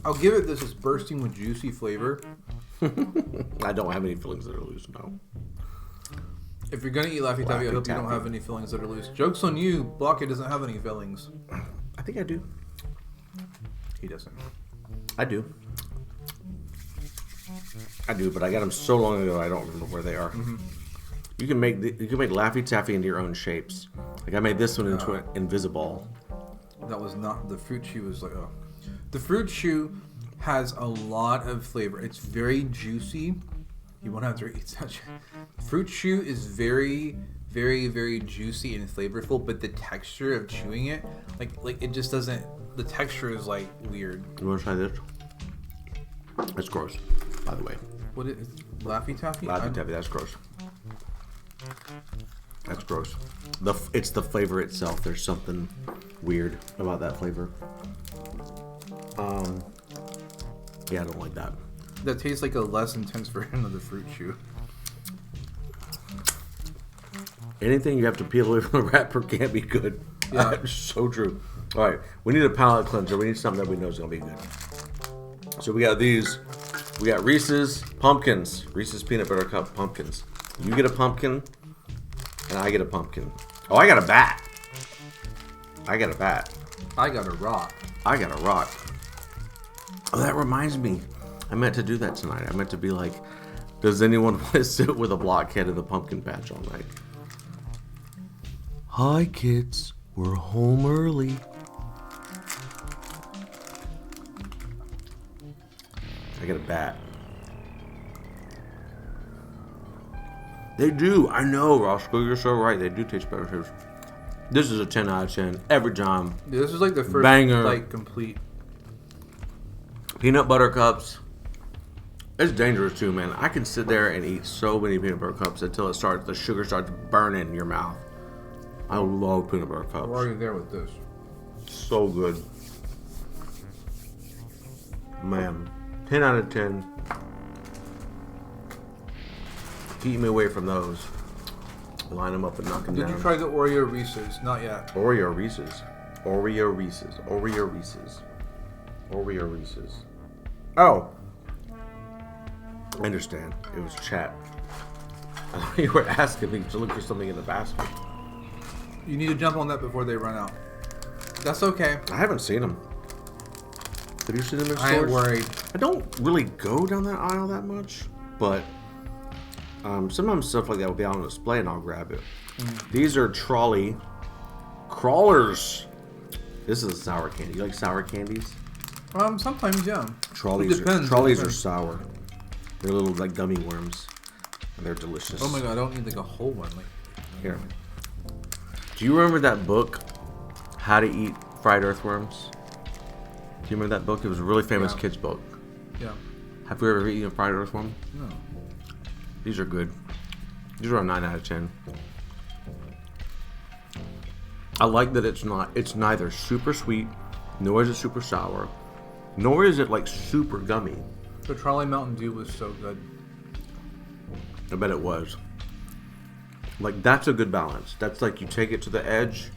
I'll give it this. It's bursting with juicy flavor. I don't have any feelings that are loose, no. If you're gonna eat Laffy Taffy, I hope you don't have any fillings that are loose. Joke's on you. Blockhead doesn't have any fillings. I think I do. He doesn't. I do, but I got them so long ago I don't remember where they are. You can make Laffy Taffy into your own shapes. Like I made this one into an invisible. That was not the fruit chew. Was like the fruit chew has a lot of flavor. It's very juicy. You won't have to eat such. Fruit chew is very, very, very juicy and flavorful, but the texture of chewing it, like it just doesn't. The texture is like weird. You want to try this? That's gross, by the way. What is Laffy Taffy? Laffy Taffy, that's gross. That's gross. It's the flavor itself. There's something weird about that flavor. Yeah, I don't like that. That tastes like a less intense version of the fruit chew. Anything you have to peel away from the wrapper can't be good. Yeah. It's so true. All right, we need a palate cleanser. We need something that we know is going to be good. So we got these. We got Reese's Pumpkins. Reese's Peanut Butter Cup Pumpkins. You get a pumpkin, and I get a pumpkin. Oh, I got a bat. I got a bat. I got a rock. I got a rock. Oh, that reminds me. I meant to do that tonight. I meant to be like, does anyone want to sit with a blockhead in the pumpkin patch all night? Hi, kids. We're home early. I got a bat. They do. I know, Roscoe. You're so right. They do taste better too. This is a 10 out of 10 every time. Yeah, this is like the first Banger. like complete. Peanut butter cups. It's dangerous too, man. I can sit there and eat so many peanut butter cups until the sugar starts burning in your mouth. I love peanut butter cups. We're already there with this. So good. Man, 10 out of 10. Keep me away from those. Line them up and knock them Did down. you try the Oreo Reese's? Not yet. Oreo Reese's. Oreo Reese's. Oreo Reese's. Oreo Reese's. Oh. I understand. It was chat. I thought you were asking me to look for something in the basket. You need to jump on that before they run out. That's okay. I haven't seen them. Have you seen them in I ain't stores? worried. I don't really go down that aisle that much, but sometimes stuff like that will be on display and I'll grab it. These are trolley crawlers. This is a sour candy. You like sour candies? Sometimes, yeah. Trolleys. It depends. Trolleys are sour. They're little like gummy worms, and they're delicious. Oh my god, I don't need like a whole one. Like Here. Do you remember that book, How to Eat Fried Earthworms? Do you remember that book? It was a really famous kids book. Yeah. Have you ever eaten a fried earthworm? No. These are good. These are a 9 out of 10. I like that it's neither super sweet, nor is it super sour, nor is it like super gummy. The Trolley Mountain Dew was so good. I bet it was. Like, that's a good balance. That's like you take it to the edge,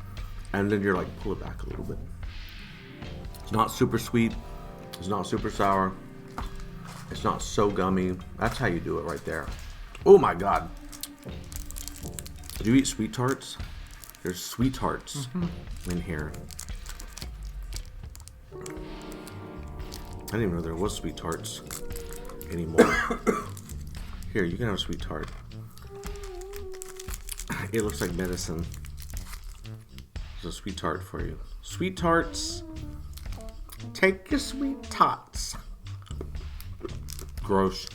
and then you're like, pull it back a little bit. It's not super sweet. It's not super sour. It's not so gummy. That's how you do it right there. Oh my god. Do you eat sweet tarts? There's sweet tarts in here. I didn't even know there was sweet tarts anymore. Here, you can have a sweet tart. It looks like medicine. There's a sweet tart for you. Sweet tarts. Take your sweet tarts. Gross.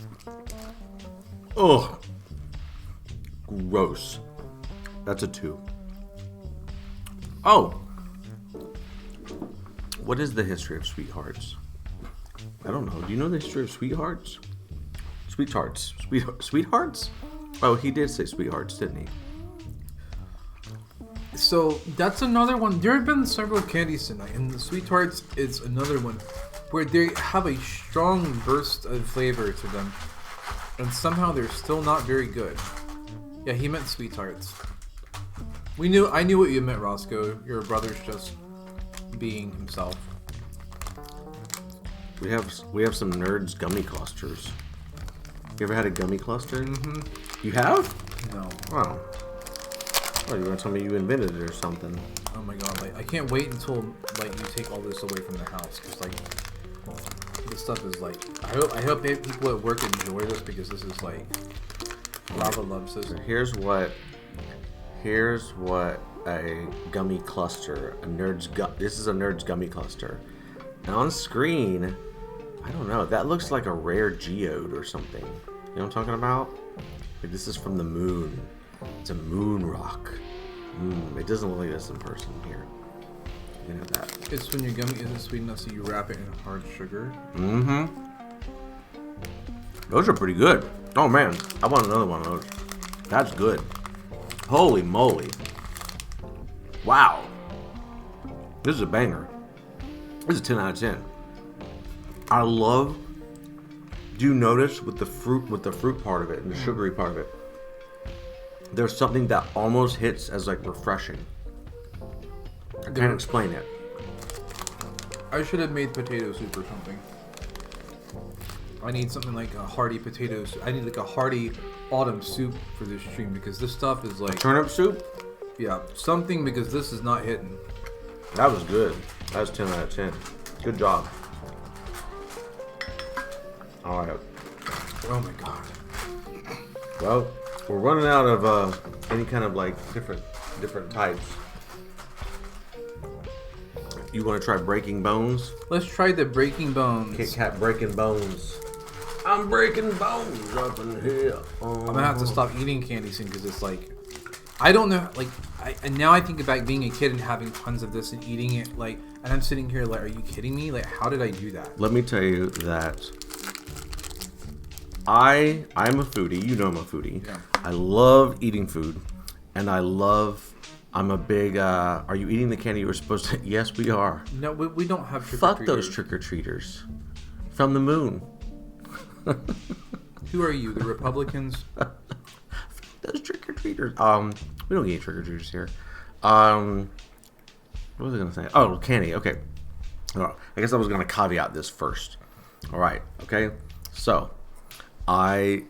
Ugh. Gross. That's a 2. Oh. What is the history of sweethearts? I don't know. Do you know the history of sweethearts? Sweethearts. Sweethearts? Oh, he did say sweethearts, didn't he? So that's another one. There have been several candies tonight, and the Sweet Tarts is another one where they have a strong burst of flavor to them, and somehow they're still not very good. Yeah, he meant Sweet Tarts. I knew what you meant, Roscoe. Your brother's just being himself. We have some Nerds gummy clusters. You ever had a gummy cluster? Mm-hmm. You have? No. Wow. Oh, you want to tell me you invented it or something? Oh my god, like I can't wait until like you take all this away from the house, because like this stuff is like I hope people at work enjoy this, because this is like Lava loves this. Here's what a gummy cluster, this is a Nerds gummy cluster. Now on screen, I don't know, that looks like a rare geode or something. You know what I'm talking about? Like, this is from the moon. It's a moon rock. It doesn't look like this in person here. You can have that. It's when your gummy isn't sweet enough, so you wrap it in hard sugar. Mm-hmm. Those are pretty good. Oh man, I want another one of those. That's good. Holy moly. Wow. This is a banger. This is a 10 out of 10. I love, do you notice with the fruit part of it and the sugary part of it, there's something that almost hits as like refreshing. I can't explain it. I should have made potato soup or something. I need something like a hearty potato soup. I need like a hearty autumn soup for this stream, because this stuff is like Turnip soup? yeah, something, because this is not hitting. That was good. That was 10 out of 10. Good job. Alright. Oh my god. Well, we're running out of any kind of like different types. You want to try breaking bones? Let's try the breaking bones. Kit Kat breaking bones. I'm breaking bones up in here. I'm gonna have to stop eating candy soon, because it's like I don't know, like and now I think about being a kid and having tons of this and eating it, like, and I'm sitting here like, are you kidding me? Like, how did I do that? Let me tell you that I'm a foodie. You know I'm a foodie. Yeah. I love eating food, and I'm a big. Are you eating the candy you were supposed to? Yes, we are. No, we don't have trick Fuck those trick-or-treaters from the moon. Who are you, the Republicans? Those trick-or-treaters. We don't get any trick-or-treaters here. What was I gonna say? Oh, candy. Okay. I guess I was gonna caveat this first. All right. Okay. So, I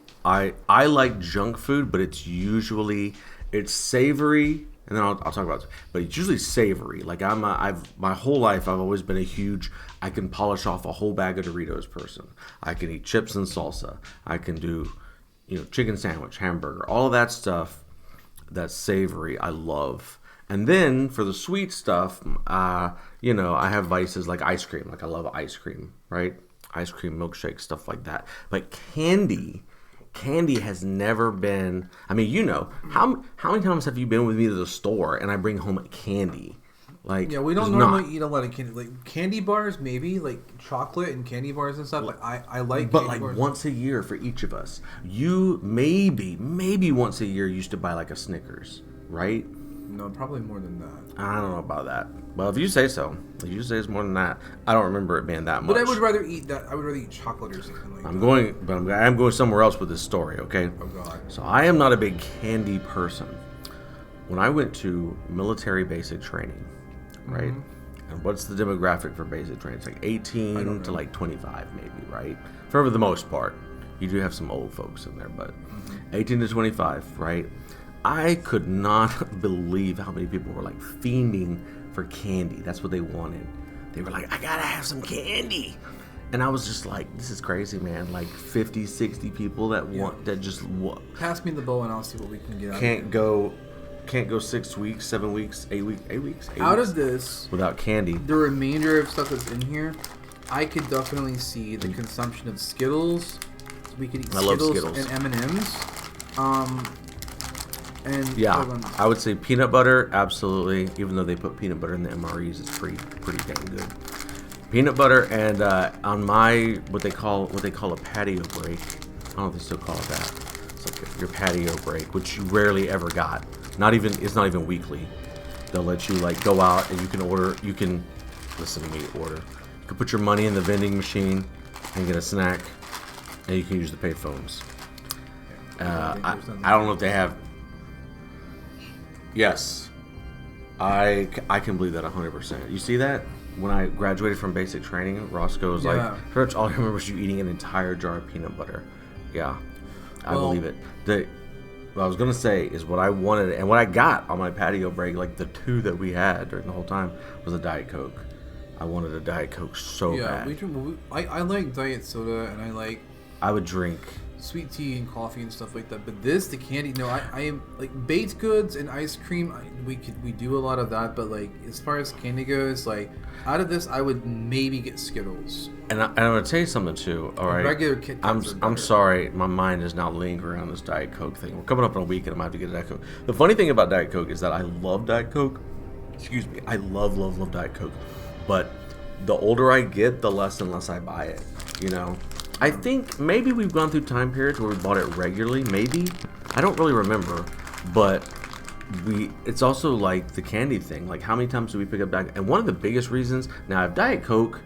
like junk food, but it's savory and then I'll talk about it. But it's usually savory. Like I've my whole life I've always been a huge. I can polish off a whole bag of Doritos person. I can eat chips and salsa. I can do, chicken sandwich, hamburger, all of that stuff. That's savory. I love. And then for the sweet stuff, I have vices like ice cream. Like I love ice cream, right? Ice cream, milkshake, stuff like that. But candy has never been. I mean, how many times have you been with me to the store and I bring home candy? Like, yeah, we don't normally eat a lot of candy. Like candy bars, maybe like chocolate and candy bars and stuff. Like I like, but like bars. Once a year for each of us. You maybe once a year used to buy like a Snickers, right? No, probably more than that. I don't know about that. Well, if you say so, if you say it's more than that, I don't remember it being that much. But I would rather eat that. I would rather eat chocolate or something like that. I am going somewhere else with this story. Okay. Oh God. So I am not a big candy person. When I went to military basic training, right? Mm-hmm. And what's the demographic for basic training? It's like 18 to like 25, maybe, right? For the most part, you do have some old folks in there, but 18 to 25, right? I could not believe how many people were like fiending for candy. That's what they wanted. They were like, I gotta have some candy. And I was just like, this is crazy, man. Like 50, 60 people that Pass me the bowl and I'll see what we can get out can't go 6 weeks, 7 weeks, 8 weeks. Out of this, without candy. The remainder of stuff that's in here, I could definitely see the consumption of Skittles. We could eat Skittles and M&Ms. And yeah, I would say peanut butter, absolutely. Even though they put peanut butter in the MREs, it's pretty dang good. Peanut butter and on my what they call a patio break. I don't know if they still call it that. It's like your patio break, which you rarely ever got. It's not even weekly. They'll let you like go out and you can order. You can listen to me order. You can put your money in the vending machine and get a snack, and you can use the payphones. I don't know if they have. Yes, I can believe that 100%. You see that? When I graduated from basic training, Roscoe's like, pretty much all I remember was you eating an entire jar of peanut butter. Yeah, I believe it. What I was going to say is what I wanted, and what I got on my patio break, like the two that we had during the whole time, was a Diet Coke. I wanted a Diet Coke so bad. I like Diet Soda, and I would drink sweet tea and coffee and stuff like that, but the candy, no, I am like baked goods and ice cream. We do a lot of that, but like as far as candy goes, like out of this, I would maybe get Skittles. And I'm gonna tell you something too. All right, regular Kit Kats I'm sorry, my mind is now lingering on this Diet Coke thing. We're coming up on a week, and I might have to get a Diet Coke. The funny thing about Diet Coke is that I love Diet Coke. Excuse me, I love Diet Coke, but the older I get, the less and less I buy it. I think maybe we've gone through time periods where we bought it regularly. Maybe. I don't really remember. But it's also like the candy thing. Like how many times do we pick up Diet Coke? And one of the biggest reasons, now if Diet Coke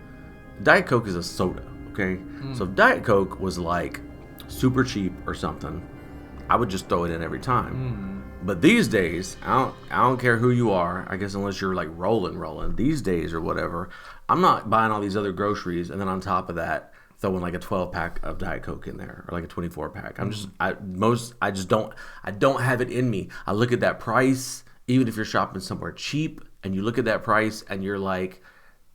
is a soda, okay? So if Diet Coke was like super cheap or something, I would just throw it in every time. But these days, I don't care who you are, I guess unless you're like rolling. These days or whatever, I'm not buying all these other groceries and then on top of that, throwing like a 12-pack of Diet Coke in there or like a 24-pack. I don't have it in me. I look at that price, even if you're shopping somewhere cheap, and you look at that price and you're like,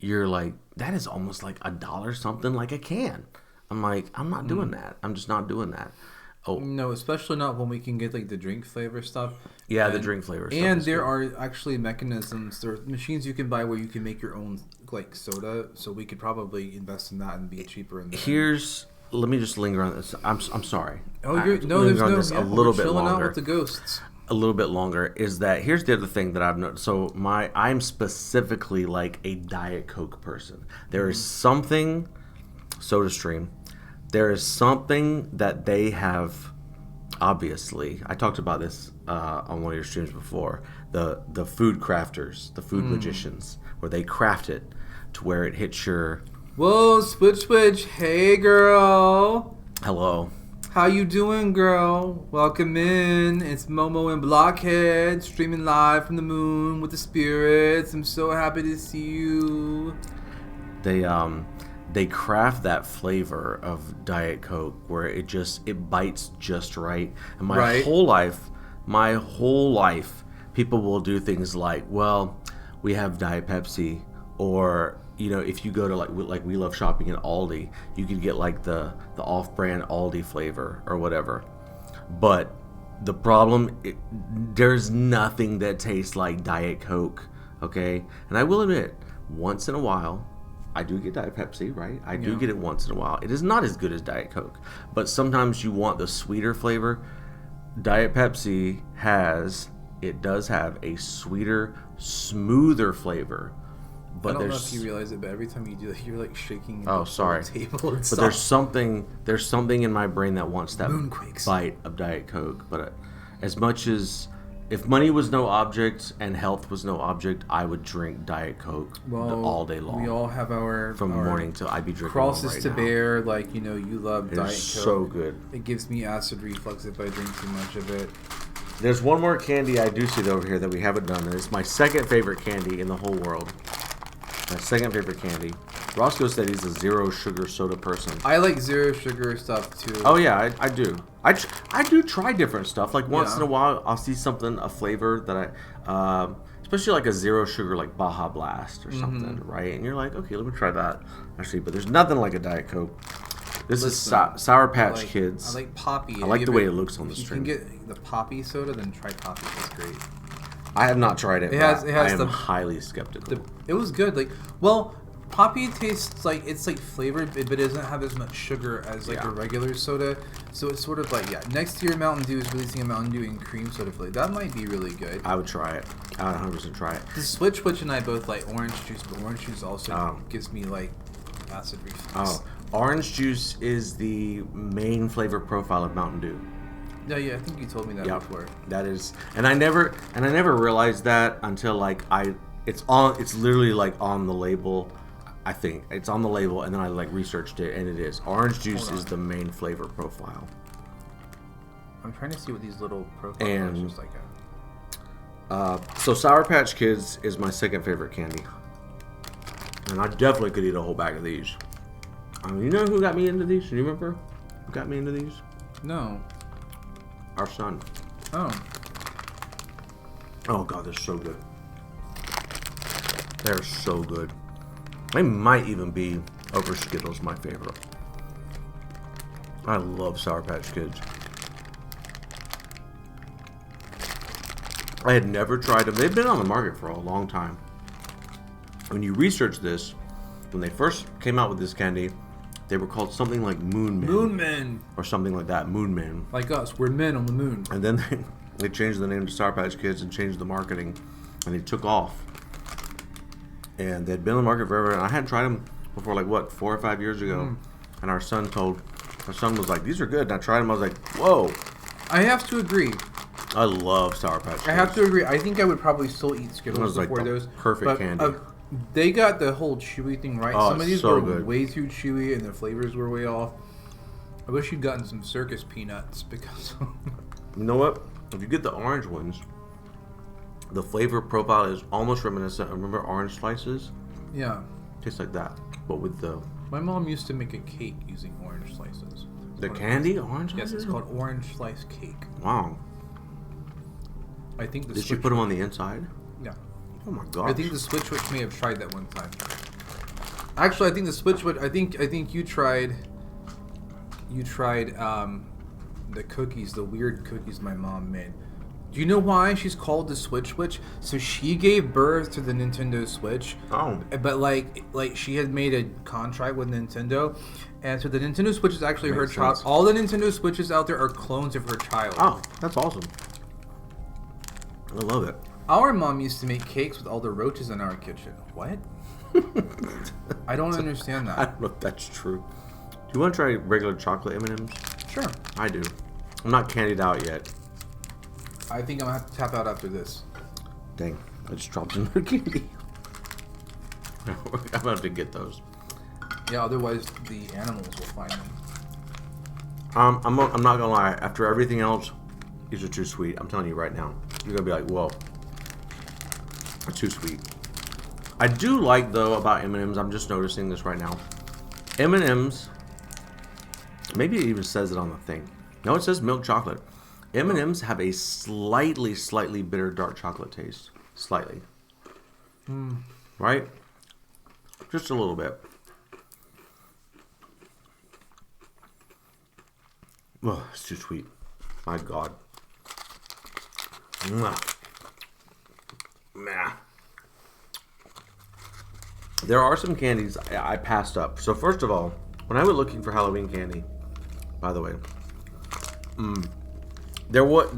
that is almost like $1 something like a can. I'm like, I'm not doing that. I'm just not doing that. Oh no, especially not when we can get like the drink flavor stuff. Yeah, the drink flavor stuff. And there are actually mechanisms, there are machines you can buy where you can make your own like soda. So we could probably invest in that and be cheaper. Let me just linger on this. I'm sorry. Oh, there's a little bit longer. Out with the ghosts. A little bit longer is that here's the other thing that I've noticed. So I'm specifically like a Diet Coke person. There is something, SodaStream. There is something that they have, obviously, I talked about this on one of your streams before, the food crafters, the food magicians, where they craft it to where it hits your... Whoa, switch. Hey, girl. Hello. How you doing, girl? Welcome in. It's Momo and Blockhead, streaming live from the moon with the spirits. I'm so happy to see you. They craft that flavor of Diet Coke where it bites just right. And my whole life, people will do things like, well, we have Diet Pepsi, or if you go to like we love shopping at Aldi, you could get like the off-brand Aldi flavor or whatever. But the problem, there's nothing that tastes like Diet Coke, okay? And I will admit, once in a while, I do get Diet Pepsi, right? I do get it once in a while. It is not as good as Diet Coke, but sometimes you want the sweeter flavor. Diet Pepsi does have a sweeter, smoother flavor. But I don't know if you realize it, but every time you do that, you're like shaking the table and but stuff. there's something in my brain that wants that Moonquakes. bite of Diet Coke. But as much as, if money was no object and health was no object, I would drink Diet Coke all day long. We all have our morning till I'd be drinking crosses right to now. bear. Like, you love It Diet is Coke. so good. It gives me acid reflux if I drink too much of it. There's one more candy I do see over here that we haven't done, and it's my second favorite candy in the whole world. My second favorite candy. Roscoe said he's a zero sugar soda person. I like zero sugar stuff too. Oh yeah, I do. I do try different stuff. Like once in a while, I'll see a flavor that especially like a zero sugar, like Baja Blast or something, right? And you're like, okay, let me try that. Actually, but there's nothing like a Diet Coke. This is Sour Patch Kids. I like Poppy. I like the way it looks on the string. If you can get the Poppy soda, then try Poppy. It's great. I have not tried it. I am highly skeptical. It was good. Poppy tastes like it's like flavored, but it doesn't have as much sugar as a regular soda. So it's sort of like next to your Mountain Dew is releasing a Mountain Dew and cream soda flavor. That might be really good. I would try it. I would 100% try it. The Switch and I both like orange juice, but orange juice also gives me like acid reflux. Orange juice is the main flavor profile of Mountain Dew. No, I think you told me that before. That is, and I never realized that until it's literally like on the label. I think it's on the label, and then I researched it, and it is. Orange juice is the main flavor profile. I'm trying to see what these little profiles are just like. So Sour Patch Kids is my second favorite candy, and I definitely could eat a whole bag of these. You know who got me into these? Do you remember who got me into these? No. Our son. Oh god, they're so good. They're so good. They might even be over Skittles my favorite. I love Sour Patch Kids. I had never tried them. They've been on the market for a long time. When you research this, when they first came out with this candy, they were called something like Moon Men. Moon Men. Or something like that. Moon Men. Like us. We're men on the moon. And then they changed the name to Sour Patch Kids and changed the marketing. And they took off. And they'd been on the market forever. And I hadn't tried them before, 4 or 5 years ago. And our son was like, these are good. And I tried them. I was like, whoa. I have to agree. I love Sour Patch Kids. I have to agree. I think I would probably still eat Skittles before those. Perfect candy. They got the whole chewy thing right. Oh, some of these so were good. way too chewy, and the flavors were way off. I wish you'd gotten some circus peanuts because. You know what? If you get the orange ones, the flavor profile is almost reminiscent. Remember orange slices? Yeah. Tastes like that, but with the. My mom used to make a cake using orange slices. The candy orange Yes, slices? it's called orange slice cake. Wow. I think the Did she put them on the inside? Yeah. Oh my god. I think the Switch may have tried that one time. Actually, I think the Switch I think you tried. You tried the cookies, the weird cookies my mom made. Do you know why she's called the Switch? So she gave birth to the Nintendo Switch. Oh. But like she had made a contract with Nintendo, and so the Nintendo Switch is actually her child. All the Nintendo Switches out there are clones of her child. Oh, that's awesome. I love it. Our mom used to make cakes with all the roaches in our kitchen. What? I don't understand that. I don't know if that's true. Do you want to try regular chocolate M&Ms? Sure. I do. I'm not candied out yet. I think I'm going to have to tap out after this. Dang. I just dropped another candy. I'm going to have to get those. Yeah, otherwise the animals will find them. I'm not going to lie. After everything else, these are too sweet. I'm telling you right now. You're going to be like, whoa. They're too sweet. I do like, though, about M&Ms. I'm just noticing this right now. M&Ms, maybe it even says it on the thing. No, it says milk chocolate. M&Ms have a slightly bitter dark chocolate taste. Slightly. Right? Just a little bit. Oh, it's too sweet. My God. Mwah. Nah. There are some candies I passed up. So first of all, when I went looking for Halloween candy, by the way, there was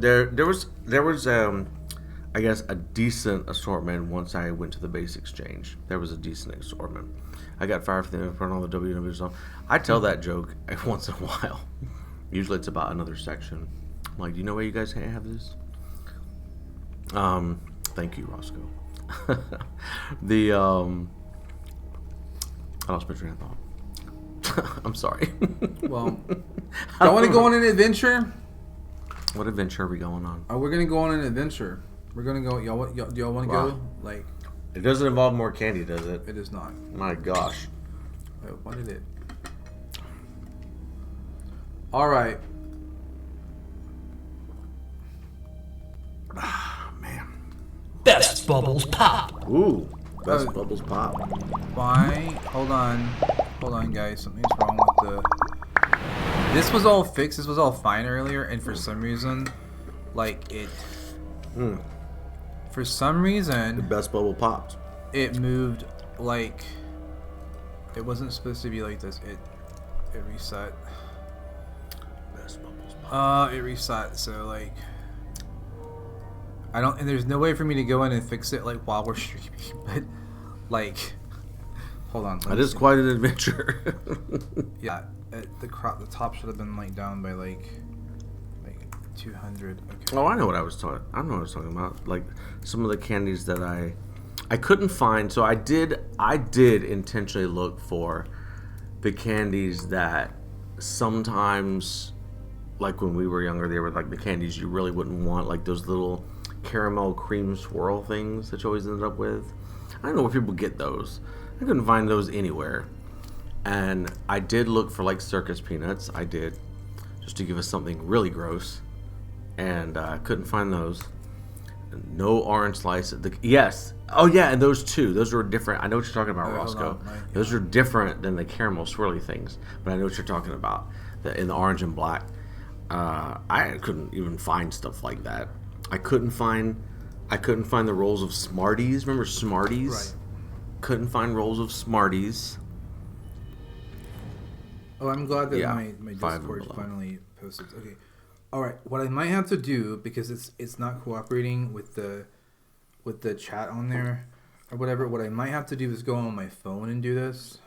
I guess a decent assortment once I went to the base exchange. There was a decent assortment. I got fired for them in front of all the WWE stuff. I tell that joke once in a while. Usually it's about another section. I'm like, do you know why you guys can't have this? Thank you, Roscoe. I lost my train of thought. I'm sorry. Well, I want to go on an adventure. What adventure are we going on? We're gonna go on an adventure. We're gonna go. Y'all want to go? Like, it doesn't involve more candy, does it? it is not. My gosh. Wait, what did it? All right. Man. Best Bubbles Pop. Ooh. Best Bubbles Pop. Why? Hold on, guys. Something's wrong with the. This was all fixed. This was all fine earlier, and for some reason, like it. For some reason, The best bubble pops. it moved like. It wasn't supposed to be like this. It reset. Best Bubbles Pop. It reset. So like. I don't, and there's no way for me to go in and fix it like while we're streaming, but like, hold on. That is quite an adventure. Yeah, the top should have been like down by like 200. Okay. Oh, I know what I was talking. I know what I was talking about. Like some of the candies that I couldn't find. So I did intentionally look for the candies that sometimes, like when we were younger, they were like the candies you really wouldn't want, like those little caramel cream swirl things that you always ended up with. I don't know where people get those. I couldn't find those anywhere. And I did look for like circus peanuts. I did, just to give us something really gross. And I couldn't find those. No orange slice. Yes. Oh yeah, and those two. Those were different. I know what you're talking about, Roscoe. Those are different than the caramel swirly things. But I know what you're talking about. In the orange and black. I couldn't even find stuff like that. I couldn't find the rolls of Smarties. Remember Smarties? Right. Couldn't find rolls of Smarties. Oh, I'm glad that Yeah, my five Discord and below. finally posted. Okay. All right. What I might have to do, because it's not cooperating with the chat on there or whatever, what I might have to do is go on my phone and do this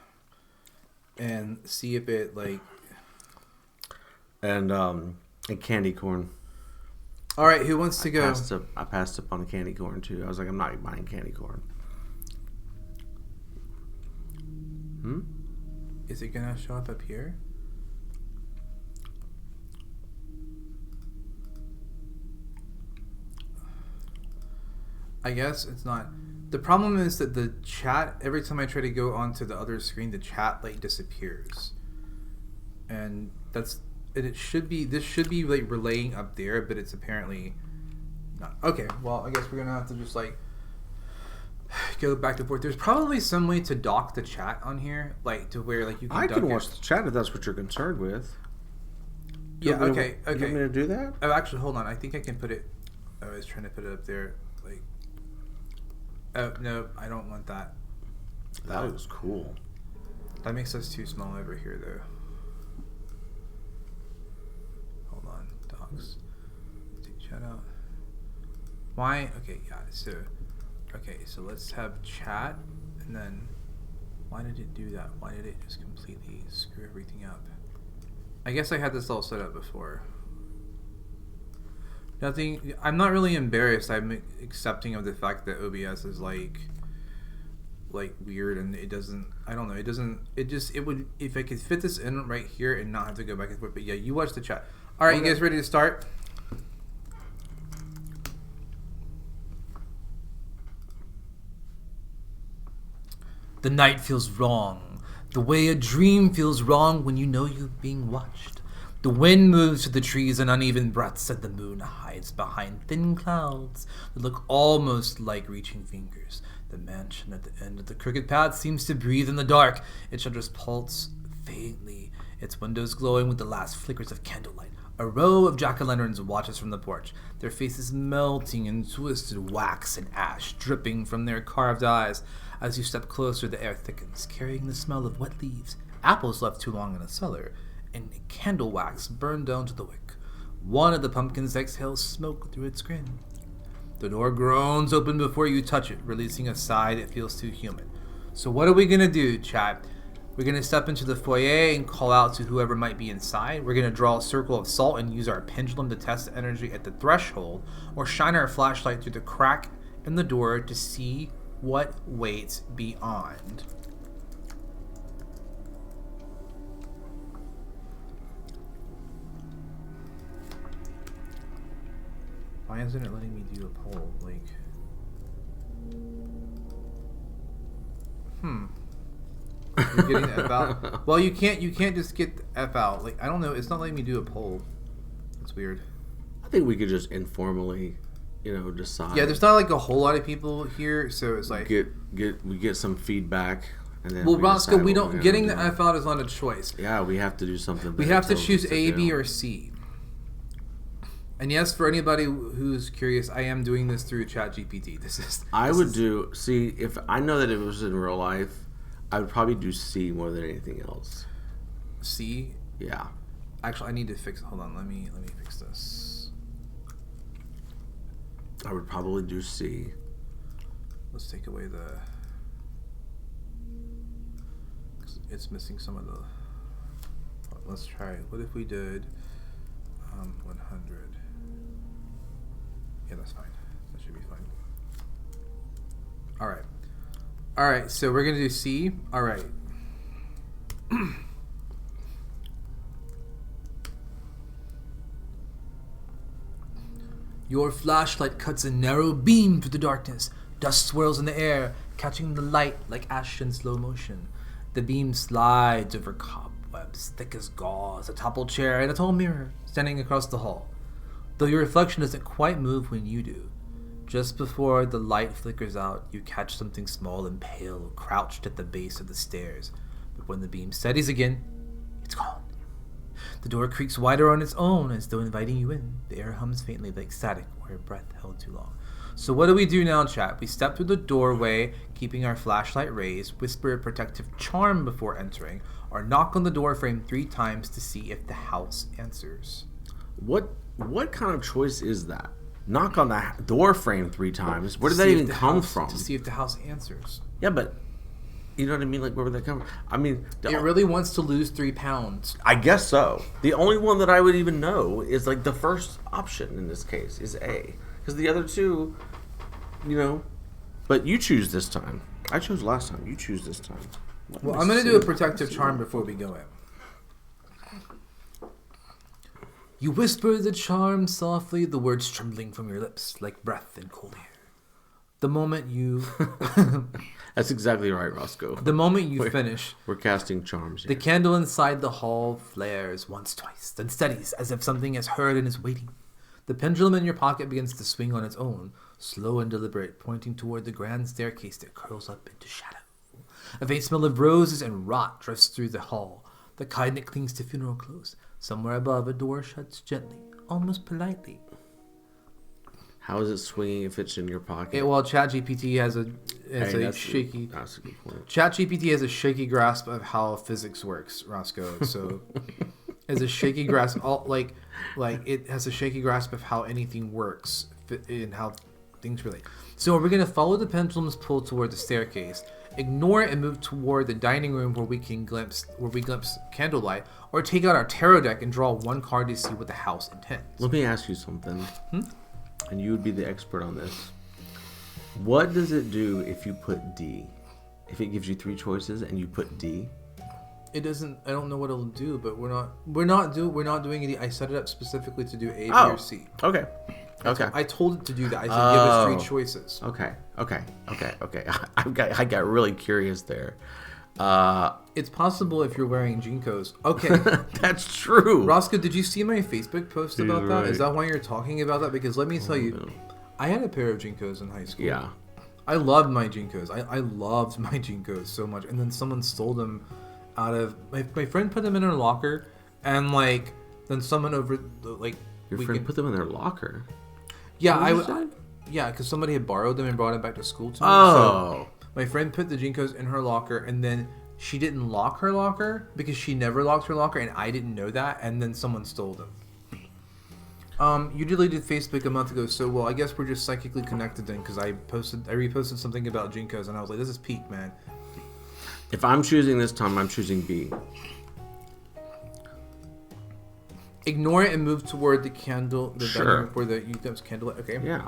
and see if it like. And candy corn. All right, who wants to go? I passed up on the candy corn too. I was like, I'm not buying candy corn. Is it gonna show up here? I guess it's not. The problem is that the chat, every time I try to go onto the other screen, the chat like disappears. And this should be like relaying up there, but it's apparently not. Okay, well, I guess we're gonna have to just like go back and forth. There's probably some way to dock the chat on here, like to where like you can. I can dock watch the chat if that's what you're concerned with. Yeah. You want Okay. You want me to do that? Oh, actually, hold on. I think I can put it. I was trying to put it up there, like. Oh no, I don't want that. That was cool. That makes us too small over here, though. Hold on, docs. Take chat out. Why? Okay, yeah. So let's have chat, and then why did it do that? Why did it just completely screw everything up? I guess I had this all set up before. Nothing. I'm not really embarrassed. I'm accepting of the fact that OBS is like weird, and it doesn't. I don't know. It doesn't. It would, if I could fit this in right here and not have to go back and forth. But yeah, you watch the chat. All right, okay. You guys ready to start? The night feels wrong, the way a dream feels wrong when you know you're being watched. The wind moves through the trees in uneven breaths, and the moon hides behind thin clouds that look almost like reaching fingers. The mansion at the end of the crooked path seems to breathe in the dark. Its shutters pulse faintly, its windows glowing with the last flickers of candlelight. A row of jack-o'-lanterns watches from the porch, their faces melting in twisted wax and ash dripping from their carved eyes. As you step closer, the air thickens, carrying the smell of wet leaves, apples left too long in a cellar, and candle wax burned down to the wick. One of the pumpkins exhales smoke through its grin. The door groans open before you touch it, releasing a sigh that feels too human. So what are we going to do, chat? We're going to step into the foyer and call out to whoever might be inside. We're going to draw a circle of salt and use our pendulum to test the energy at the threshold, or shine our flashlight through the crack in the door to see what waits beyond. Why isn't it letting me do a poll? Like, you're getting the F out. Well, you can't just get the F out. Like, I don't know. It's not letting me do a poll. That's weird. I think we could just informally, decide. Yeah, there's not like a whole lot of people here, so it's like we get some feedback, and then. Well, we Roscoe, decide we what we're don't. Getting gonna the do. F out is not a choice. Yeah, we have to do something. We that have to tells choose us A, do. B, or C. And yes, for anybody who's curious, I am doing this through ChatGPT. I would do C if I know that it was in real life. I would probably do C more than anything else. C. Yeah. Actually, I need to fix. Hold on, let me fix this. I would probably do C. Let's take away the. It's missing some of the. Let's try. What if we did 100? Yeah, that's fine. That should be fine. All right. All right. So we're gonna do C. All right. Your flashlight cuts a narrow beam through the darkness. Dust swirls in the air, catching the light like ash in slow motion. The beam slides over cobwebs thick as gauze, a toppled chair, and a tall mirror standing across the hall. Though your reflection doesn't quite move when you do. Just before the light flickers out, you catch something small and pale crouched at the base of the stairs. But when the beam steadies again, it's gone. The door creaks wider on its own as though inviting you in. The air hums faintly like static or a breath held too long. So what do we do now, chat? We step through the doorway, keeping our flashlight raised, whisper a protective charm before entering, or knock on the door frame 3 times to see if the house answers. What kind of choice is that? Knock on the door frame 3 times. Where did that even come from? To see if the house answers. Yeah, but you know what I mean? Like, where would that come from? I mean, It really wants to lose 3 pounds. I guess so. The only one that I would even know is like the first option in this case is A, because the other 2, But you choose this time. I chose last time. You choose this time. Well, I'm gonna do a protective charm before we go in. You whisper the charm softly, the words trembling from your lips like breath in cold air. The moment you That's exactly right, Roscoe. finish, We're casting charms the here. candle inside the hall flares once, twice, then steadies as if something has heard and is waiting. The pendulum in your pocket begins to swing on its own, slow and deliberate, pointing toward the grand staircase that curls up into shadow. A faint smell of roses and rot drifts through the hall. The kind that clings to funeral clothes. Somewhere above, a door shuts gently, almost politely. How is it swinging if it's in your pocket? ChatGPT has a shaky. That's a good point. ChatGPT has a shaky grasp of how physics works, Roscoe. So, has a shaky grasp, like it has a shaky grasp of how anything works and how things relate. So we're gonna follow the pendulum's pull toward the staircase, ignore it, and move toward the dining room where we glimpse candlelight, or take out our tarot deck and draw 1 card to see what the house intends. Let me ask you something. And you would be the expert on this. What does it do if you put D? If it gives you 3 choices and you put D? It doesn't. I don't know what it'll do, but we're not doing it. I set it up specifically to do A, B, or C. Okay. Okay. I told it to do that. I said give us 3 choices. Okay. I got really curious there. It's possible if you're wearing Jinkos. Okay. That's true. Roscoe, did you see my Facebook post about that? right. Is that why you're talking about that? Because let me tell you, I had a pair of Jinkos in high school. Yeah. I loved my Jinkos. I loved my Jinkos so much. And then someone stole them out of... My friend put them in her locker. And, like, then someone over... like Your friend put them in their locker? Yeah, What did you say? Yeah, because somebody had borrowed them and brought them back to school to me. Oh. So my friend put the Jinkos in her locker, and then she didn't lock her locker because she never locked her locker, and I didn't know that, and then someone stole them. You deleted Facebook a month ago, so well, I guess we're just psychically connected then, because I reposted something about Jinkos, and I was like, this is peak, man. If I'm choosing this time, I'm choosing B. Ignore it and move toward the candle. The Sure. dining room where the Eucalyptus candle. Okay. Yeah.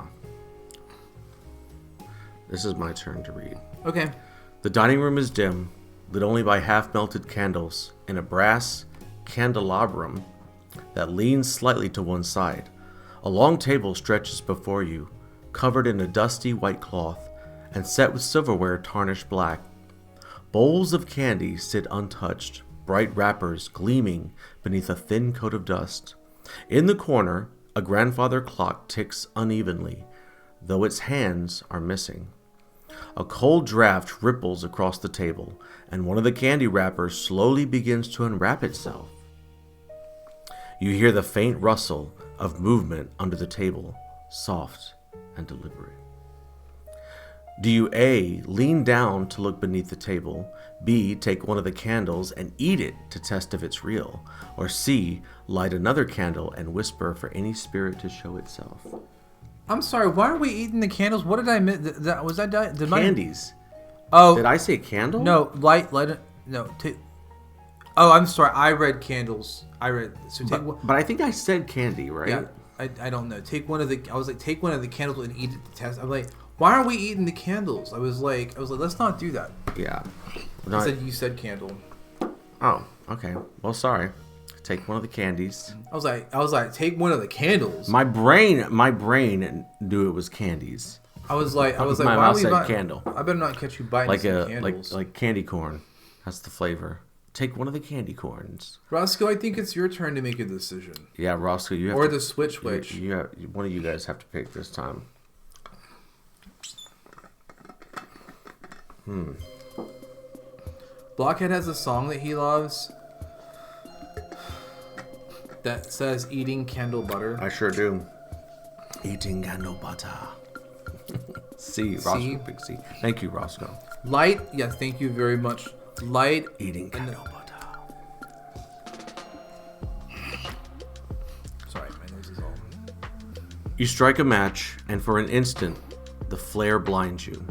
This is my turn to read. Okay. The dining room is dim, lit only by half-melted candles in a brass candelabrum that leans slightly to one side. A long table stretches before you, covered in a dusty white cloth and set with silverware tarnished black. Bowls of candy sit untouched, bright wrappers gleaming beneath a thin coat of dust. In the corner, a grandfather clock ticks unevenly, though its hands are missing. A cold draft ripples across the table, and one of the candy wrappers slowly begins to unwrap itself. You hear the faint rustle of movement under the table, soft and deliberate. Do you A, lean down to look beneath the table, B, take one of the candles and eat it to test if it's real, or C, light another candle and whisper for any spirit to show itself? I'm sorry. Why are we eating the candles? What did I miss? Was that did Candies. Oh, Did I say candle? no, light it. No, oh, I'm sorry. I read candles. I read. So take one. But I think I said candy, right? Yeah, I don't know. Take one of the. I was like, take one of the candles and eat it to test. I'm like, why are we eating the candles? I was like, let's not do that. Yeah. You said candle. Oh, okay. Well, sorry. Take one of the candies. I was like, take one of the candles. My brain knew it was candies. I was like, My why mouth are we said buying? candle. I better not catch you biting Like some candles. like candy corn. That's the flavor. Take one of the candy corns. Roscoe, I think it's your turn to make a decision. Yeah, Roscoe, you have Or to, the switch witch. You have, one of you guys have to pick this time. Blockhead has a song that he loves that says eating candle butter. I sure do. Eating candle butter. C. Roscoe pick C. Thank you, Roscoe. Light, yes, thank you very much. Light, Eating candle butter. sorry, my nose is all. You strike a match, and for an instant, the flare blinds you.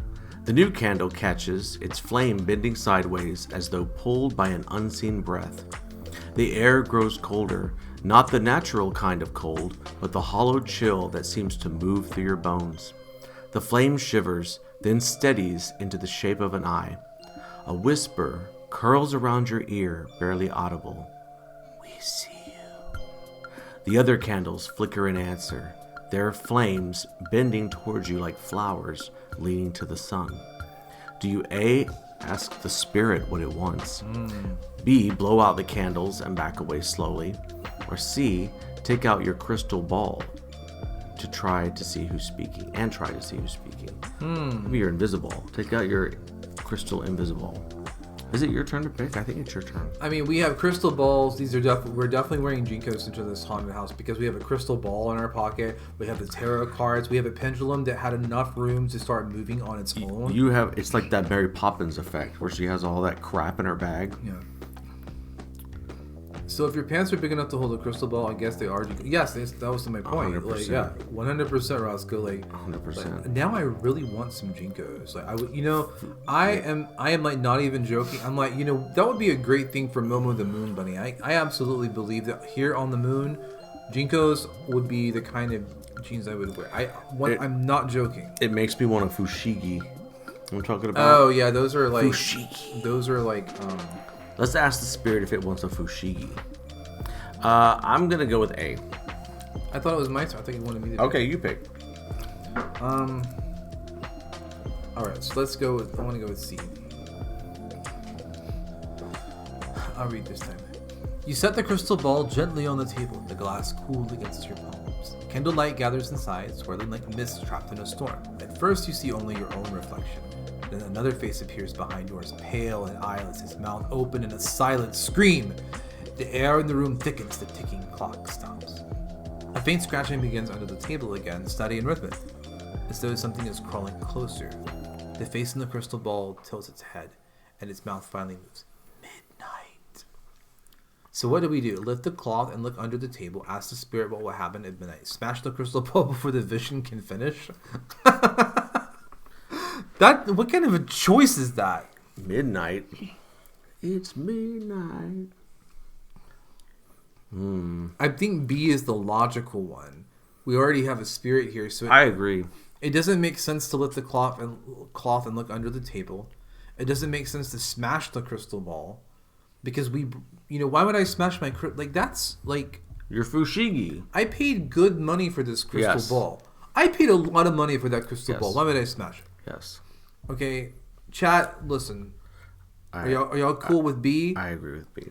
The new candle catches, its flame bending sideways as though pulled by an unseen breath. The air grows colder, not the natural kind of cold, but the hollow chill that seems to move through your bones. The flame shivers, then steadies into the shape of an eye. A whisper curls around your ear, barely audible. We see you. The other candles flicker in answer, their flames bending towards you like flowers leaning to the sun. Do you A, ask the spirit what it wants, B, blow out the candles and back away slowly, or C, take out your crystal ball to try to see who's speaking, Maybe you're invisible. Take out your crystal invisible. Is it your turn to pick? I think it's your turn. I mean, we have crystal balls. These are we're definitely wearing Jinkos into this haunted house because we have a crystal ball in our pocket. We have the tarot cards. We have a pendulum that had enough room to start moving on its own. You have, it's like that Mary Poppins effect where she has all that crap in her bag. Yeah. So if your pants are big enough to hold a crystal ball, I guess they are. Yes, that was my point. 100%. Like, yeah, 100%, Roscoe. Like, 100%. now I really want some Jinkos. Like, I am like not even joking. I'm like, that would be a great thing for Momo the Moon Bunny. I absolutely believe that here on the moon, Jinkos would be the kind of jeans I would wear. I'm not joking. It makes me want a fushigi. I'm talking about. Oh yeah, those are like fushigi. Those are like. Let's ask the spirit if it wants a fushigi. I'm gonna go with A. I thought it was my turn. I thought you wanted me to. Okay, you pick. All right, so let's go with. I want to go with C. I'll read this time. You set the crystal ball gently on the table, the glass cooled against your palms. Candlelight gathers inside, swirling like mist trapped in a storm. At first, you see only your own reflection. Then another face appears behind yours, pale and eyeless, his mouth open in a silent scream. The air in the room thickens, the ticking clock stops. A faint scratching begins under the table again, steady and rhythmic, as though something is crawling closer. The face in the crystal ball tilts its head, and its mouth finally moves. Midnight. So what do? Lift the cloth and look under the table, ask the spirit what will happen at midnight. Smash the crystal ball before the vision can finish? What kind of a choice is that? Midnight. It's midnight. I think B is the logical one. We already have a spirit here, so I agree. It doesn't make sense to lift the cloth and look under the table. It doesn't make sense to smash the crystal ball, because why would I smash my that's like You're Fushigi. I paid good money for this crystal ball. I paid a lot of money for that crystal ball. Why would I smash it? Yes. Okay, chat. Listen, are y'all cool with B? I agree with B.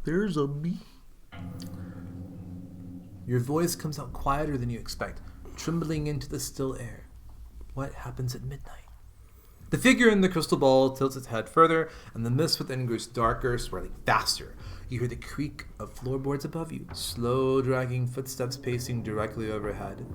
There's a B. Your voice comes out quieter than you expect, trembling into the still air. What happens at midnight? The figure in the crystal ball tilts its head further, and the mist within grows darker, swirling faster. You hear the creak of floorboards above you, slow dragging footsteps pacing directly overhead.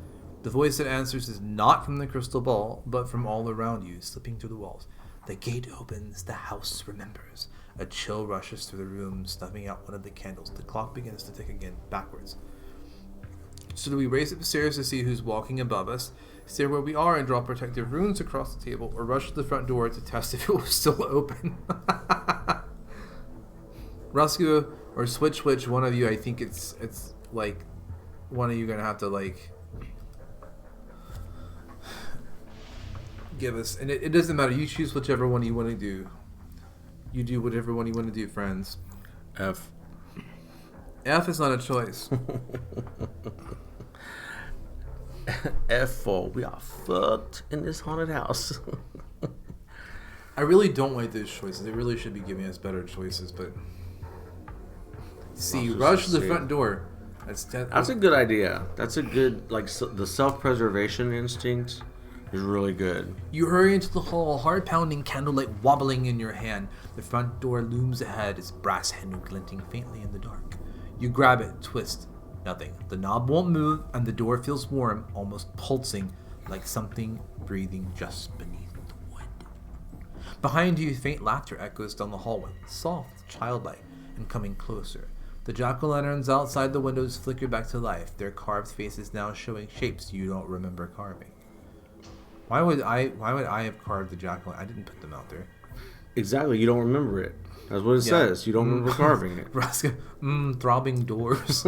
The voice that answers is not from the crystal ball, but from all around you, slipping through the walls. The gate opens, the house remembers. A chill rushes through the room, snuffing out one of the candles. The clock begins to tick again, backwards. So do we race up the stairs to see who's walking above us, stay where we are and draw protective runes across the table, or rush to the front door to test if it was still open? Roscoe or Switch, one of you, I think it's like one of you gonna have to like give us, and it doesn't matter, you choose whichever one you want to do. You do whatever one you want to do, friends. F. F is not a choice. F for we are fucked in this haunted house. I really don't like those choices. They really should be giving us better choices, but C, rush to the front door. That's a good idea. That's a good, the self-preservation instinct is really good. You hurry into the hall, heart-pounding candlelight wobbling in your hand. The front door looms ahead, its brass handle glinting faintly in the dark. You grab it, twist. Nothing. The knob won't move, and the door feels warm, almost pulsing, like something breathing just beneath the wood. Behind you, faint laughter echoes down the hallway, soft, childlike, and coming closer. The jack-o'-lanterns outside the windows flicker back to life, their carved faces now showing shapes you don't remember carving. Why would I have carved the jack-o'-lantern? I didn't put them out there. Exactly, you don't remember it. That's what it says. You don't remember carving it. Throbbing doors.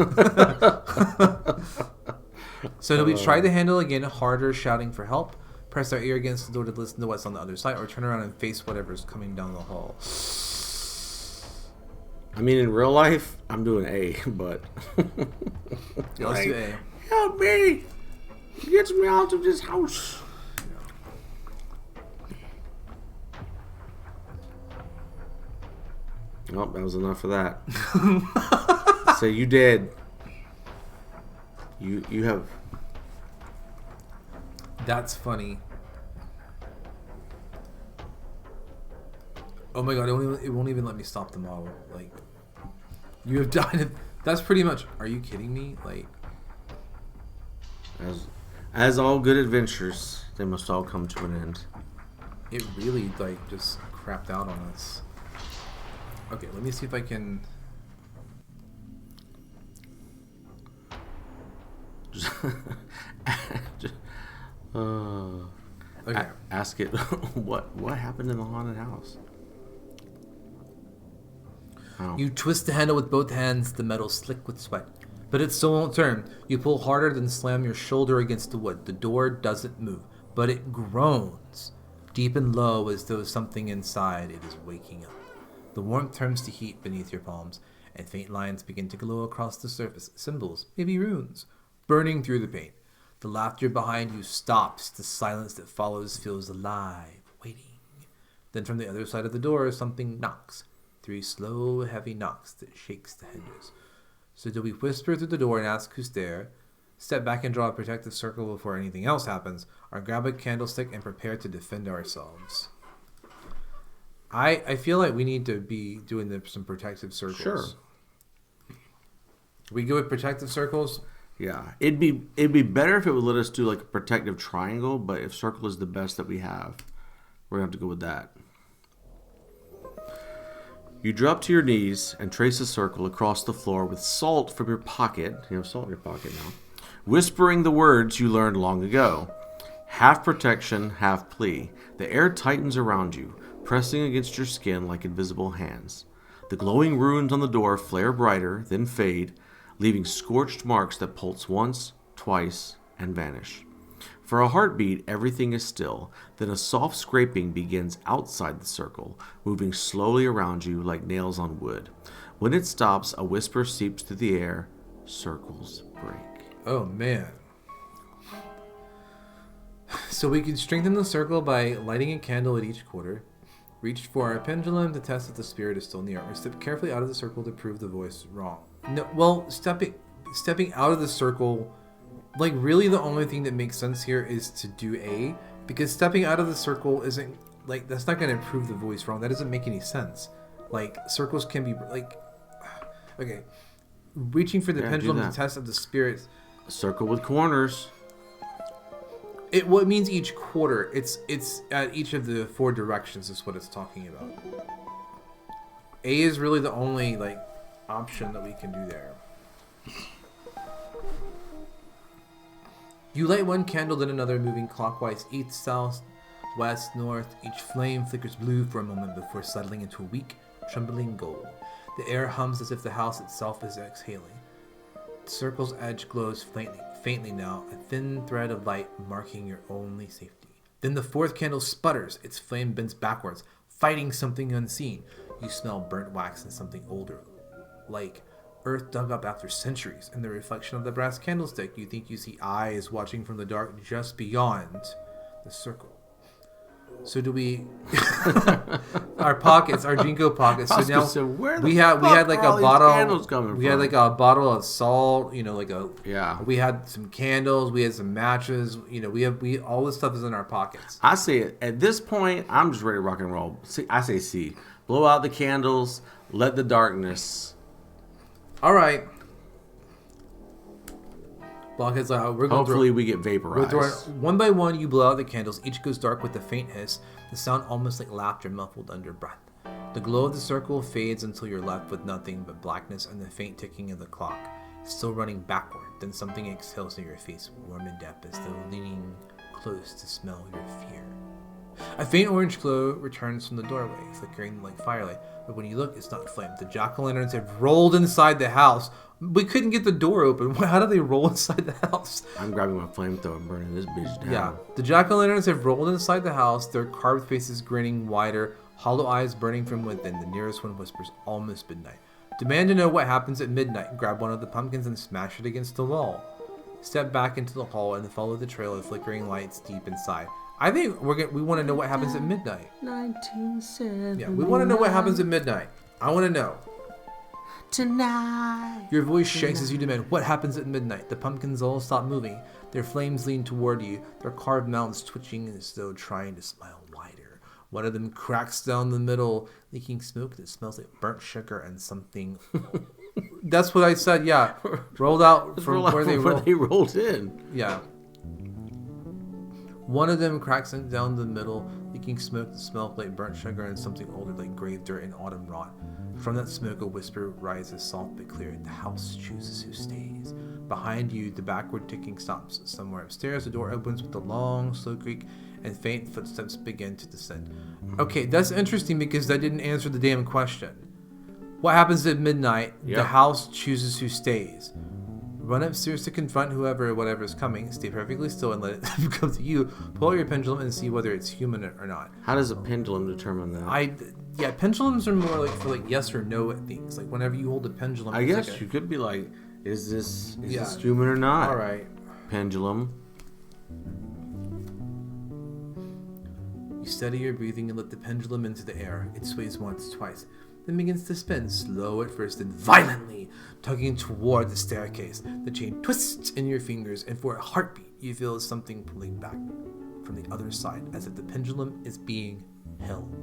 So do we try the handle again, harder, shouting for help? Press our ear against the door to listen to what's on the other side, or turn around and face whatever's coming down the hall? I mean, in real life, I'm doing A, but... Yeah, let's do A. Help me! Get me out of this house! Oh, that was enough of that. So you did. You have... That's funny. Oh my god, it won't even let me stop the model. Like, you have died. That's pretty much... Are you kidding me? Like... As all good adventures, they must all come to an end. It really, just crapped out on us. Okay, let me see if I can... Okay. Ask it what happened in the haunted house. Oh. You twist the handle with both hands, the metal slick with sweat. But it still won't turn. You pull harder than slam your shoulder against the wood. The door doesn't move, but it groans, deep and low, as though something inside it is waking up. The warmth turns to heat beneath your palms, and faint lines begin to glow across the surface, symbols, maybe runes, burning through the paint. The laughter behind you stops. The silence that follows feels alive, waiting. Then from the other side of the door, something knocks. 3 slow, heavy knocks that shakes the hinges. So do we whisper through the door and ask who's there, step back and draw a protective circle before anything else happens, or grab a candlestick and prepare to defend ourselves? I feel like we need to be doing some protective circles. Sure. We go with protective circles? Yeah. It'd be better if it would let us do like a protective triangle, but if circle is the best that we have, we're going to have to go with that. You drop to your knees and trace a circle across the floor with salt from your pocket. You have salt in your pocket now. Whispering the words you learned long ago. Half protection, half plea. The air tightens around you, pressing against your skin like invisible hands. The glowing runes on the door flare brighter, then fade, leaving scorched marks that pulse once, twice, and vanish. For a heartbeat, everything is still. Then a soft scraping begins outside the circle, moving slowly around you like nails on wood. When it stops, a whisper seeps through the air. Circles break. Oh, man. So we can strengthen the circle by lighting a candle at each quarter. Reach for our pendulum to test if the spirit is still near, or step carefully out of the circle to prove the voice wrong. No, well, stepping out of the circle, like really the only thing that makes sense here is to do A, because stepping out of the circle isn't, like, that's not going to prove the voice wrong. That doesn't make any sense. Like, circles can be, like, okay. Reaching for the pendulum to test if the spirit... A circle with corners. It means each quarter. It's at each of the 4 directions is what it's talking about. A is really the only like option that we can do there. You light one candle, then another, moving clockwise, east, south, west, north. Each flame flickers blue for a moment before settling into a weak, trembling gold. The air hums as if the house itself is exhaling. The circle's edge glows faintly now, a thin thread of light marking your only safety. Then the 4th candle sputters, its flame bends backwards, fighting something unseen. You smell burnt wax and something older, like earth dug up after centuries. In the reflection of the brass candlestick, you think you see eyes watching from the dark just beyond the circle. So do we... our pockets, our Jinko pockets. So now we had like a bottle. We had like a bottle of salt. You know, like a We had some candles. We had some matches. You know, we all this stuff is in our pockets. I say at this point, I'm just ready to rock and roll. See, I say C. Blow out the candles. Let the darkness. All right. Blockhead's like, hopefully we get vaporized. One by one, you blow out the candles. Each goes dark with a faint hiss, the sound almost like laughter muffled under breath. The glow of the circle fades until you're left with nothing but blackness and the faint ticking of the clock, still running backward. Then something exhales in your face, warm and damp, as though leaning close to smell your fear. A faint orange glow returns from the doorway, flickering like firelight, but when you look, it's not flame. The jack-o'-lanterns have rolled inside the house. We couldn't get the door open. How do they roll inside the house? I'm grabbing my flamethrower and burning this bitch down. Yeah. The jack-o'-lanterns have rolled inside the house, their carved faces grinning wider, hollow eyes burning from within. The nearest one whispers, almost midnight. Demand to know what happens at midnight. Grab one of the pumpkins and smash it against the wall. Step back into the hall and follow the trail of flickering lights deep inside. I think we want to know what happens at midnight. 1970. Yeah, we want to know what happens at midnight. I want to know. Tonight. Your voice shakes as you demand, what happens at midnight? The pumpkins all stop moving. Their flames lean toward you, their carved mouths twitching as though trying to smile wider. One of them cracks down the middle, leaking smoke that smells like burnt sugar and something. That's what I said, yeah. Rolled out from where they rolled in. Yeah. One of them cracks down the middle, leaking smoke that smells like burnt sugar and something older like grave dirt and autumn rot. From that smoke, a whisper rises, soft but clear. The house chooses who stays. Behind you, the backward ticking stops. Somewhere upstairs, the door opens with a long, slow creak, and faint footsteps begin to descend. Okay, that's interesting because that didn't answer the damn question. What happens at midnight? Yep. The house chooses who stays. Run upstairs to confront whoever or whatever is coming. Stay perfectly still and let it come to you. Pull out your pendulum and see whether it's human or not. How does a pendulum determine that? Pendulums are more like for like yes or no at things. Like whenever you hold a pendulum, I guess you could be like, is this human or not? All right. Pendulum. You steady your breathing and let the pendulum into the air. It sways once, twice, then begins to spin, slow at first and violently, tugging toward the staircase. The chain twists in your fingers, and for a heartbeat, you feel something pulling back from the other side, as if the pendulum is being held.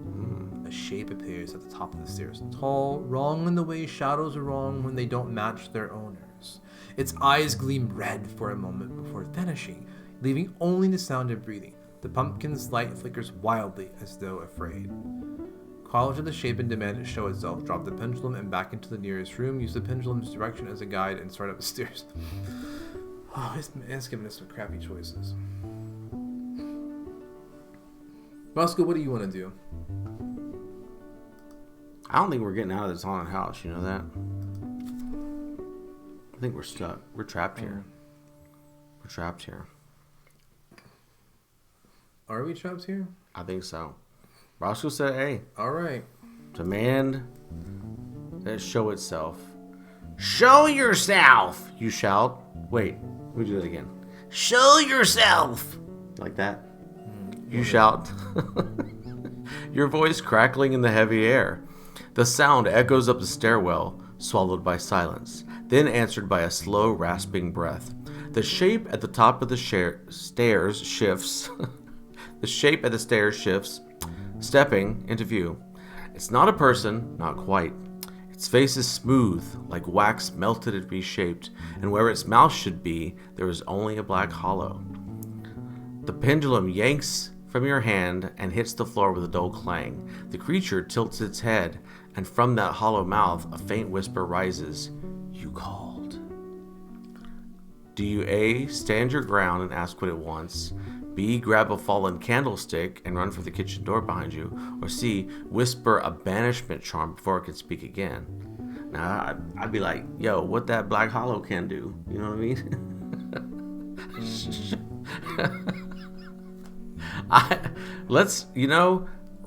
A shape appears at the top of the stairs, tall, wrong in the way shadows are wrong when they don't match their owners. Its eyes gleam red for a moment before vanishing, leaving only the sound of breathing. The pumpkin's light flickers wildly as though afraid. Call to the shape and demand it show itself. Drop the pendulum and back into the nearest room. Use the pendulum's direction as a guide and start up the stairs. Oh, it's giving us some crappy choices. Roscoe, what do you want to do? I don't think we're getting out of this haunted house. You know that? I think we're stuck. We're trapped here. We're trapped here. Are we trapped here? I think so. Roscoe said, "Hey, All right. demand that it show itself." Show yourself! You shout. Wait, let me do that again. Show yourself! Like that. You shout. Your voice crackling in the heavy air. The sound echoes up the stairwell, swallowed by silence, then answered by a slow, rasping breath. The shape at the top of the stairs shifts. The shape at the stairs shifts, stepping into view. It's not a person, not quite. Its face is smooth, like wax melted and reshaped, and where its mouth should be, there is only a black hollow. The pendulum yanks from your hand and hits the floor with a dull clang. The creature tilts its head, and from that hollow mouth, a faint whisper rises. You called. Do you A, stand your ground and ask what it wants? B, grab a fallen candlestick and run for the kitchen door behind you? Or C, whisper a banishment charm before it can speak again? Now, I'd be like, yo, what that black hollow can do? You know what I mean?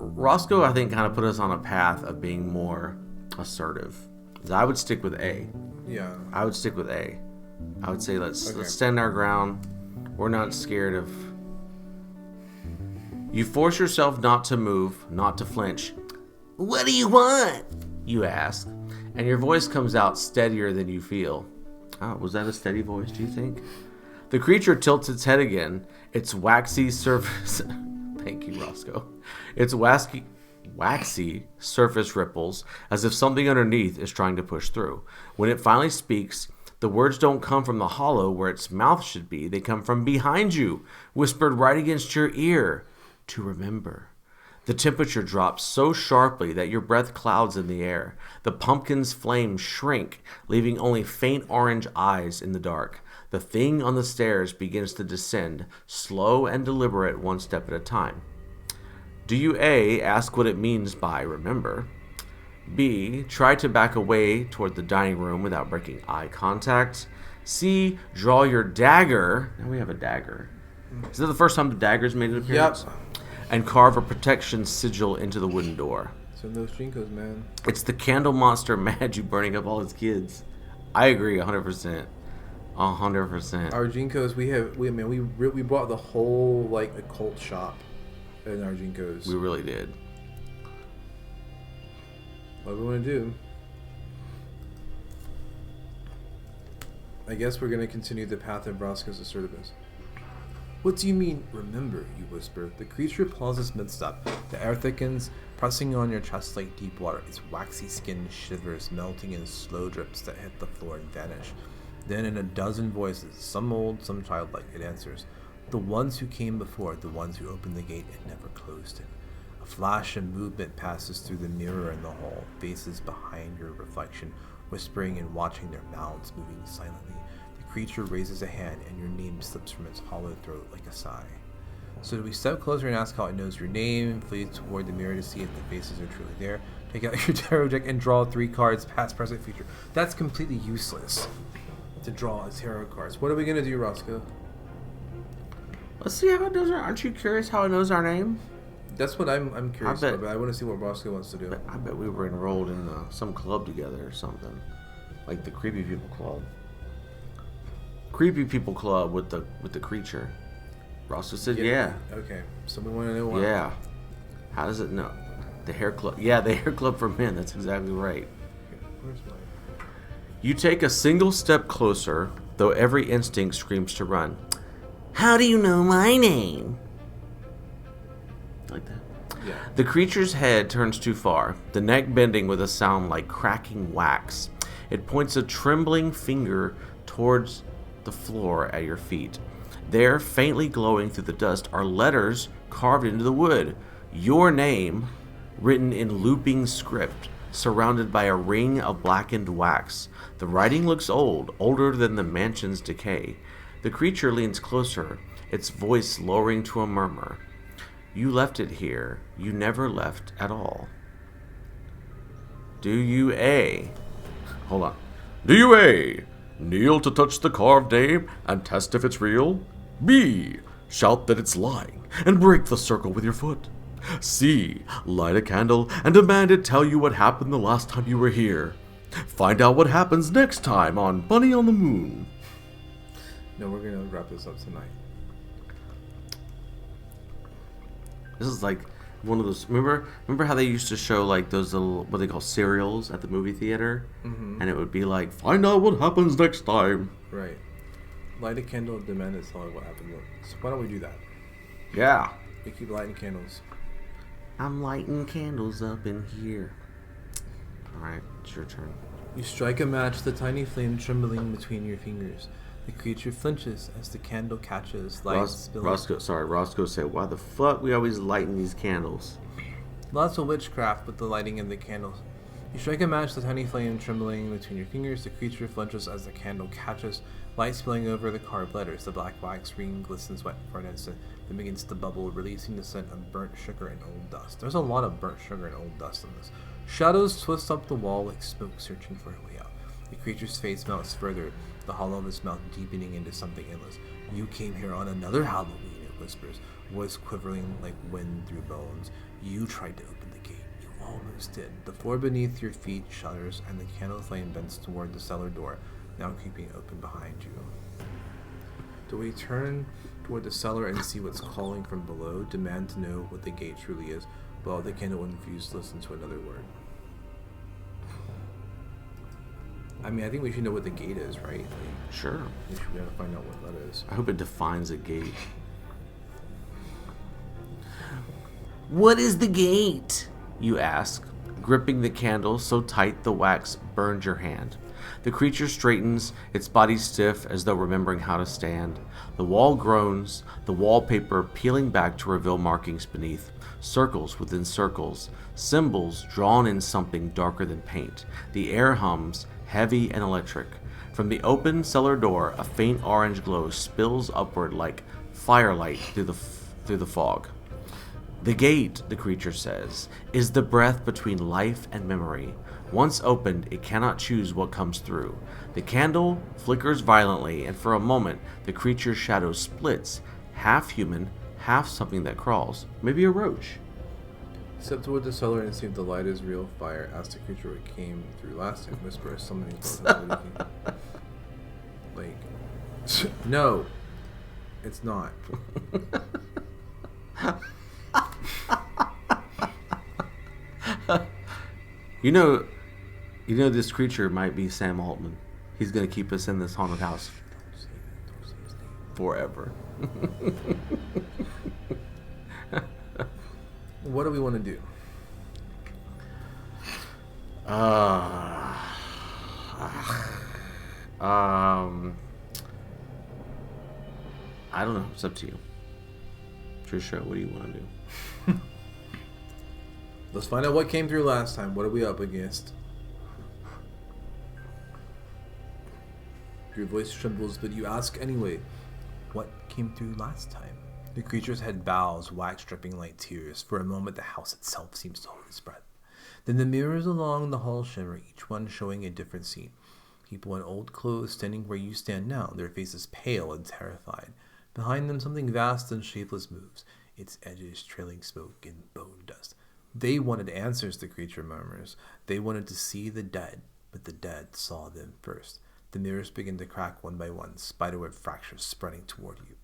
Roscoe, I think, kind of put us on a path of being more assertive. I would stick with A. Yeah. I would stick with A. I would say let's stand our ground. We're not scared of... You force yourself not to move, not to flinch. What do you want? You ask, and your voice comes out steadier than you feel. Oh, was that a steady voice, do you think? The creature tilts its head again. Its waxy surface... Thank you, Roscoe. Its waxy surface ripples as if something underneath is trying to push through. When it finally speaks, the words don't come from the hollow where its mouth should be. They come from behind you, whispered right against your ear. To remember. The temperature drops so sharply that your breath clouds in the air. The pumpkin's flames shrink, leaving only faint orange eyes in the dark. The thing on the stairs begins to descend, slow and deliberate, one step at a time. Do you A, ask what it means by remember? B, try to back away toward the dining room without breaking eye contact? C, draw your dagger. Now we have a dagger. Is that the first time the dagger's made an appearance? Yep. And carve a protection sigil into the wooden door. Some of those Jinkos, man. It's the candle monster mad you burning up all his kids. I agree 100%. 100%. Our Jinkos, we bought the whole like occult shop in our Jinkos. We really did. What do we want to do? I guess we're gonna continue the path of Roscoe's assertiveness. What do you mean, remember, you whisper? The creature pauses mid-step. The air thickens, pressing on your chest like deep water. Its waxy skin shivers, melting in slow drips that hit the floor and vanish. Then in a dozen voices, some old, some childlike, it answers. The ones who came before, the ones who opened the gate and never closed it. A flash of movement passes through the mirror in the hall, faces behind your reflection, whispering and watching their mouths moving silently. The creature raises a hand and your name slips from its hollow throat like a sigh. So do we step closer and ask how it knows your name, flee toward the mirror to see if the faces are truly there, take out your tarot deck and draw 3 cards, past, present, future. That's completely useless to draw as tarot cards. What are we going to do, Roscoe? Let's see how it knows our... Aren't you curious how it knows our name? That's what I'm curious about, but I want to see what Roscoe wants to do. I bet we were enrolled in some club together or something. Like the Creepy People Club. Creepy People Club with the creature. Roscoe said, yeah. Okay, so we want to know why. Yeah. How does it know? The hair club. Yeah, the hair club for men. That's exactly right. Where's my... You take a single step closer, though every instinct screams to run. How do you know my name? Like that. Yeah. The creature's head turns too far, the neck bending with a sound like cracking wax. It points a trembling finger towards the floor at your feet. There, faintly glowing through the dust, are letters carved into the wood. Your name, written in looping script, surrounded by a ring of blackened wax. The writing looks old, older than the mansion's decay. The creature leans closer, its voice lowering to a murmur. You left it here. You never left at all. Do you A? Hold on. Do you A? Kneel to touch the carved name and test if it's real? B. Shout that it's lying and break the circle with your foot. C. Light a candle and demand it tell you what happened the last time you were here. Find out what happens next time on Bunny on the Moon. No, we're gonna wrap this up tonight. This is like one of those. Remember how they used to show like those little what they call serials at the movie theater, and it would be like, find out what happens next time. Right. Light a candle and demand it tell you what happened. So why don't we do that? Yeah. We keep lighting candles. I'm lighting candles up in here. All right, it's your turn. You strike a match, the tiny flame trembling between your fingers. The creature flinches as the candle catches light spilling. Roscoe said, why the fuck we always lighting these candles? Lots of witchcraft with the lighting of the candles. You strike a match, the tiny flame trembling between your fingers. The creature flinches as the candle catches light spilling over the carved letters. The black wax ring glistens wet for an instant, then begins to bubble, releasing the scent of burnt sugar and old dust. There's a lot of burnt sugar and old dust in this. Shadows twist up the wall like smoke searching for a way out. The creature's face melts further, the hollow of his mouth deepening into something endless. You came here on another Halloween, it whispers, voice quivering like wind through bones. You tried to open the gate. You almost did. The floor beneath your feet shudders, and the candle flame bends toward the cellar door, now creeping open behind you. Do we turn toward the cellar and see what's calling from below? Demand to know what the gate truly is. Blow the candle infused, listen to another word. I mean, I think we should know what the gate is, right? Like, Sure. we should be able to find out what that is. I hope it defines a gate. What is the gate? You ask, gripping the candle so tight the wax burns your hand. The creature straightens, its body stiff as though remembering how to stand. The wall groans, the wallpaper peeling back to reveal markings beneath. Circles within circles, symbols drawn in something darker than paint. The air hums, heavy and electric. From the open cellar door, a faint orange glow spills upward like firelight through the fog. The gate, the creature says, is the breath between life and memory. Once opened, it cannot choose what comes through. The candle flickers violently, and for a moment, the creature's shadow splits, half human, half something that crawls. Maybe a roach. Step toward the cellar and see if the light is real fire. Ask the creature what came through last time. Whisper as somebody like, no, it's not. You know this creature might be Sam Altman. He's gonna keep us in this haunted house forever. What do we want to do? I don't know. It's up to you. Trisha, what do you want to do? Let's find out what came through last time. What are we up against? Your voice trembles, but you ask anyway. What came through last time? The creature's head bows, wax dripping like tears. For a moment, the house itself seems to hold its breath. Then the mirrors along the hall shimmer, each one showing a different scene. People in old clothes standing where you stand now, their faces pale and terrified. Behind them, something vast and shapeless moves, its edges trailing smoke and bone dust. They wanted answers, the creature murmurs. They wanted to see the dead, but the dead saw them first. The mirrors begin to crack one by one, spiderweb fractures spreading toward you.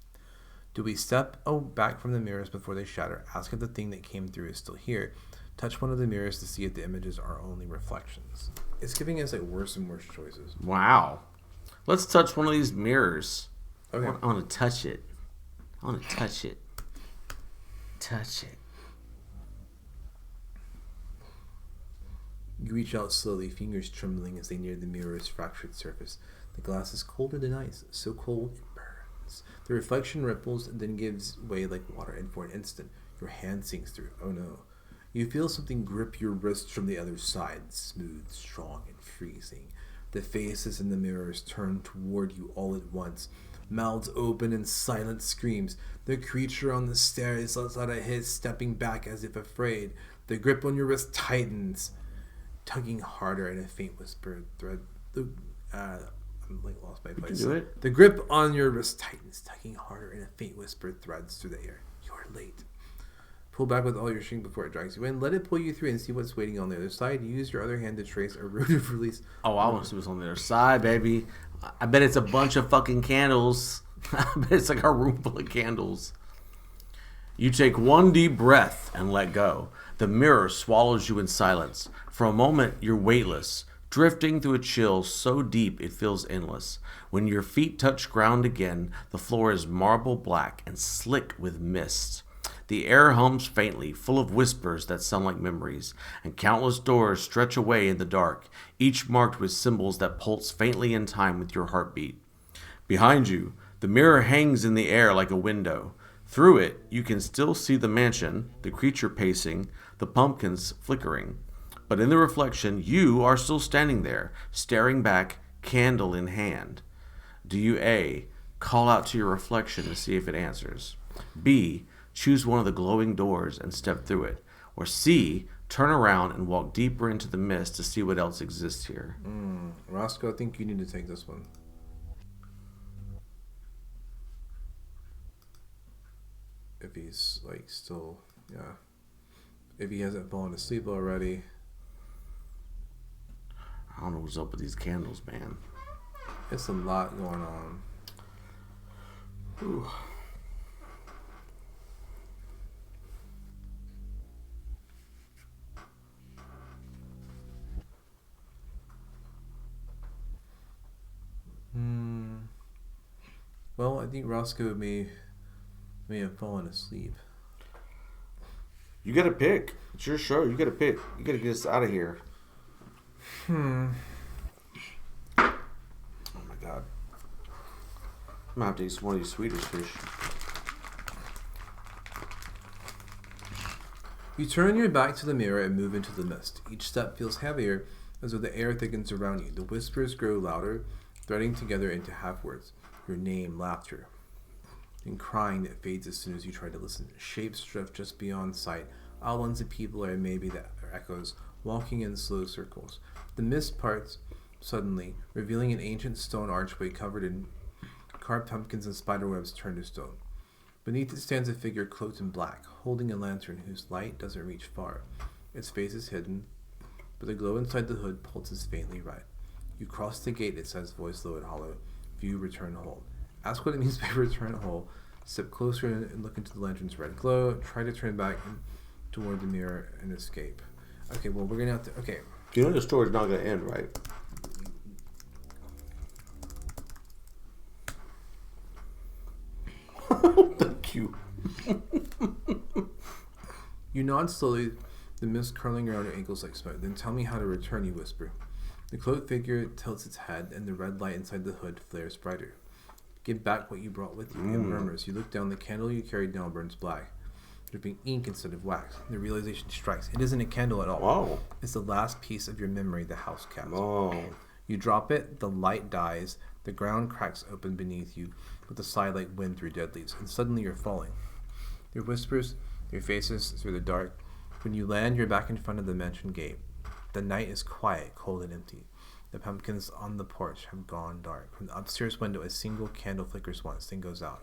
Do we step back from the mirrors before they shatter? Ask if the thing that came through is still here. Touch one of the mirrors to see if the images are only reflections. It's giving us like worse and worse choices. Wow. Let's touch one of these mirrors. Okay. I want to touch it. I want to touch it. Touch it. You reach out slowly, fingers trembling as they near the mirror's fractured surface. The glass is colder than ice, so cold it burns. The reflection ripples and then gives way like water, and for an instant, your hand sinks through. Oh no. You feel something grip your wrist from the other side, smooth, strong, and freezing. The faces in the mirrors turn toward you all at once. Mouths open and silent screams. The creature on the stairs lets out a hiss, stepping back as if afraid. The grip on your wrist tightens, tugging harder in a faint whisper thread. I'm like lost my place. You can do it. The grip on your wrist tightens, tugging harder in a faint whisper threads through the air. You're late. Pull back with all your strength before it drags you in. Let it pull you through and see what's waiting on the other side. Use your other hand to trace a route of release. Oh, I want to see what's on the other side, baby. I bet it's a bunch of fucking candles. I bet it's like a room full of candles. You take one deep breath and let go. The mirror swallows you in silence. For a moment, you're weightless, drifting through a chill so deep it feels endless. When your feet touch ground again, the floor is marble black and slick with mist. The air hums faintly, full of whispers that sound like memories, and countless doors stretch away in the dark, each marked with symbols that pulse faintly in time with your heartbeat. Behind you, the mirror hangs in the air like a window. Through it, you can still see the mansion, the creature pacing, the pumpkins flickering. But in the reflection, you are still standing there, staring back, candle in hand. Do you A, call out to your reflection to see if it answers? B, choose one of the glowing doors and step through it? Or C, turn around and walk deeper into the mist to see what else exists here? Roscoe, I think you need to take this one. If he's like still, yeah. If he hasn't fallen asleep already. I don't know what's up with these candles, man. It's a lot going on. Ooh. Well, I think Roscoe may have fallen asleep. You gotta pick. It's your show. You gotta pick. You gotta get us out of here. Oh my god. I'm gonna have to eat one of these Swedish fish. You turn your back to the mirror and move into the mist. Each step feels heavier as though the air thickens around you. The whispers grow louder, threading together into half words. Your name, laughter, and crying that fades as soon as you try to listen. Shapes drift just beyond sight. Outlines of people are maybe the echoes, walking in slow circles. The mist parts suddenly, revealing an ancient stone archway covered in carved pumpkins and spiderwebs turned to stone. Beneath it stands a figure cloaked in black, holding a lantern whose light doesn't reach far. Its face is hidden, but the glow inside the hood pulses faintly red. You cross the gate, it says, voice low and hollow. View return whole. Ask what it means by return whole. Step closer and look into the lantern's red glow. Try to turn back toward the mirror and escape. Okay, well, we're gonna have to. Okay. You know the story's not gonna end, right? Thank you. You nod slowly, the mist curling around your ankles like smoke. Then tell me how to return, you whisper. The cloaked figure tilts its head, and the red light inside the hood flares brighter. Give back what you brought with you, it murmurs. You look down, the candle you carried now burns black, dripping ink instead of wax. The realization strikes. It isn't a candle at all. Oh. It's the last piece of your memory the house kept. Oh. You drop it, the light dies, the ground cracks open beneath you with a sigh like wind through dead leaves, and suddenly you're falling. Your whispers, your faces through the dark. When you land, you're back in front of the mansion gate. The night is quiet, cold, and empty. The pumpkins on the porch have gone dark. From the upstairs window, a single candle flickers once, then goes out.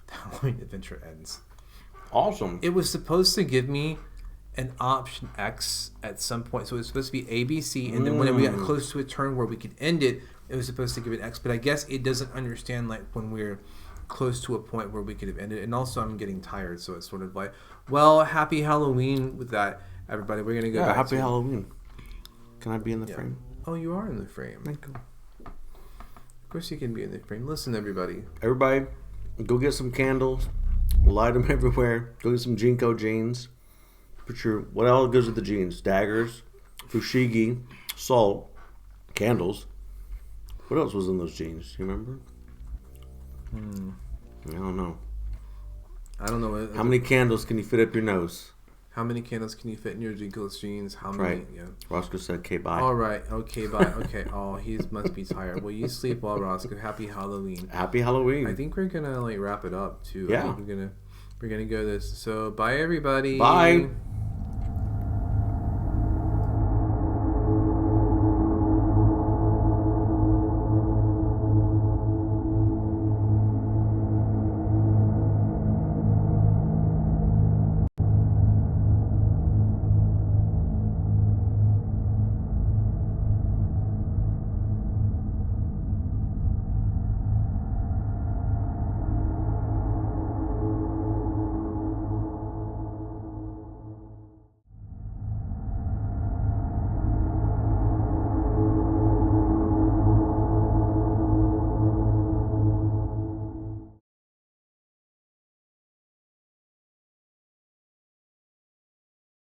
The Halloween adventure ends. Awesome. It was supposed to give me an option X at some point. So it was supposed to be A, B, C, and then when we got close to a turn where we could end it, it was supposed to give it X. But I guess it doesn't understand like when we're close to a point where we could have ended. And also, I'm getting tired, so it's sort of like, well, happy Halloween with that, everybody. We're gonna go. back happy to... Halloween. Can I be in the frame? Oh, you are in the frame. Thank you. Of course, you can be in the frame. Listen, everybody. Everybody, go get some candles. Light them everywhere. Go get some Jinko jeans. Put your what else goes with the jeans? Daggers, fushigi, salt, candles. What else was in those jeans? You remember? I don't know. I don't know. How many candles can you fit up your nose? How many candles can you fit in your Jinko's jeans? How many? Right. Yeah. Roscoe said, "Okay, bye." All right. Okay. Bye. Okay. Oh, he must be tired. Well, you sleep well, Roscoe. Happy Halloween. Happy Halloween. I think we're gonna wrap it up too. Yeah. I think we're gonna go this. So bye, everybody. Bye.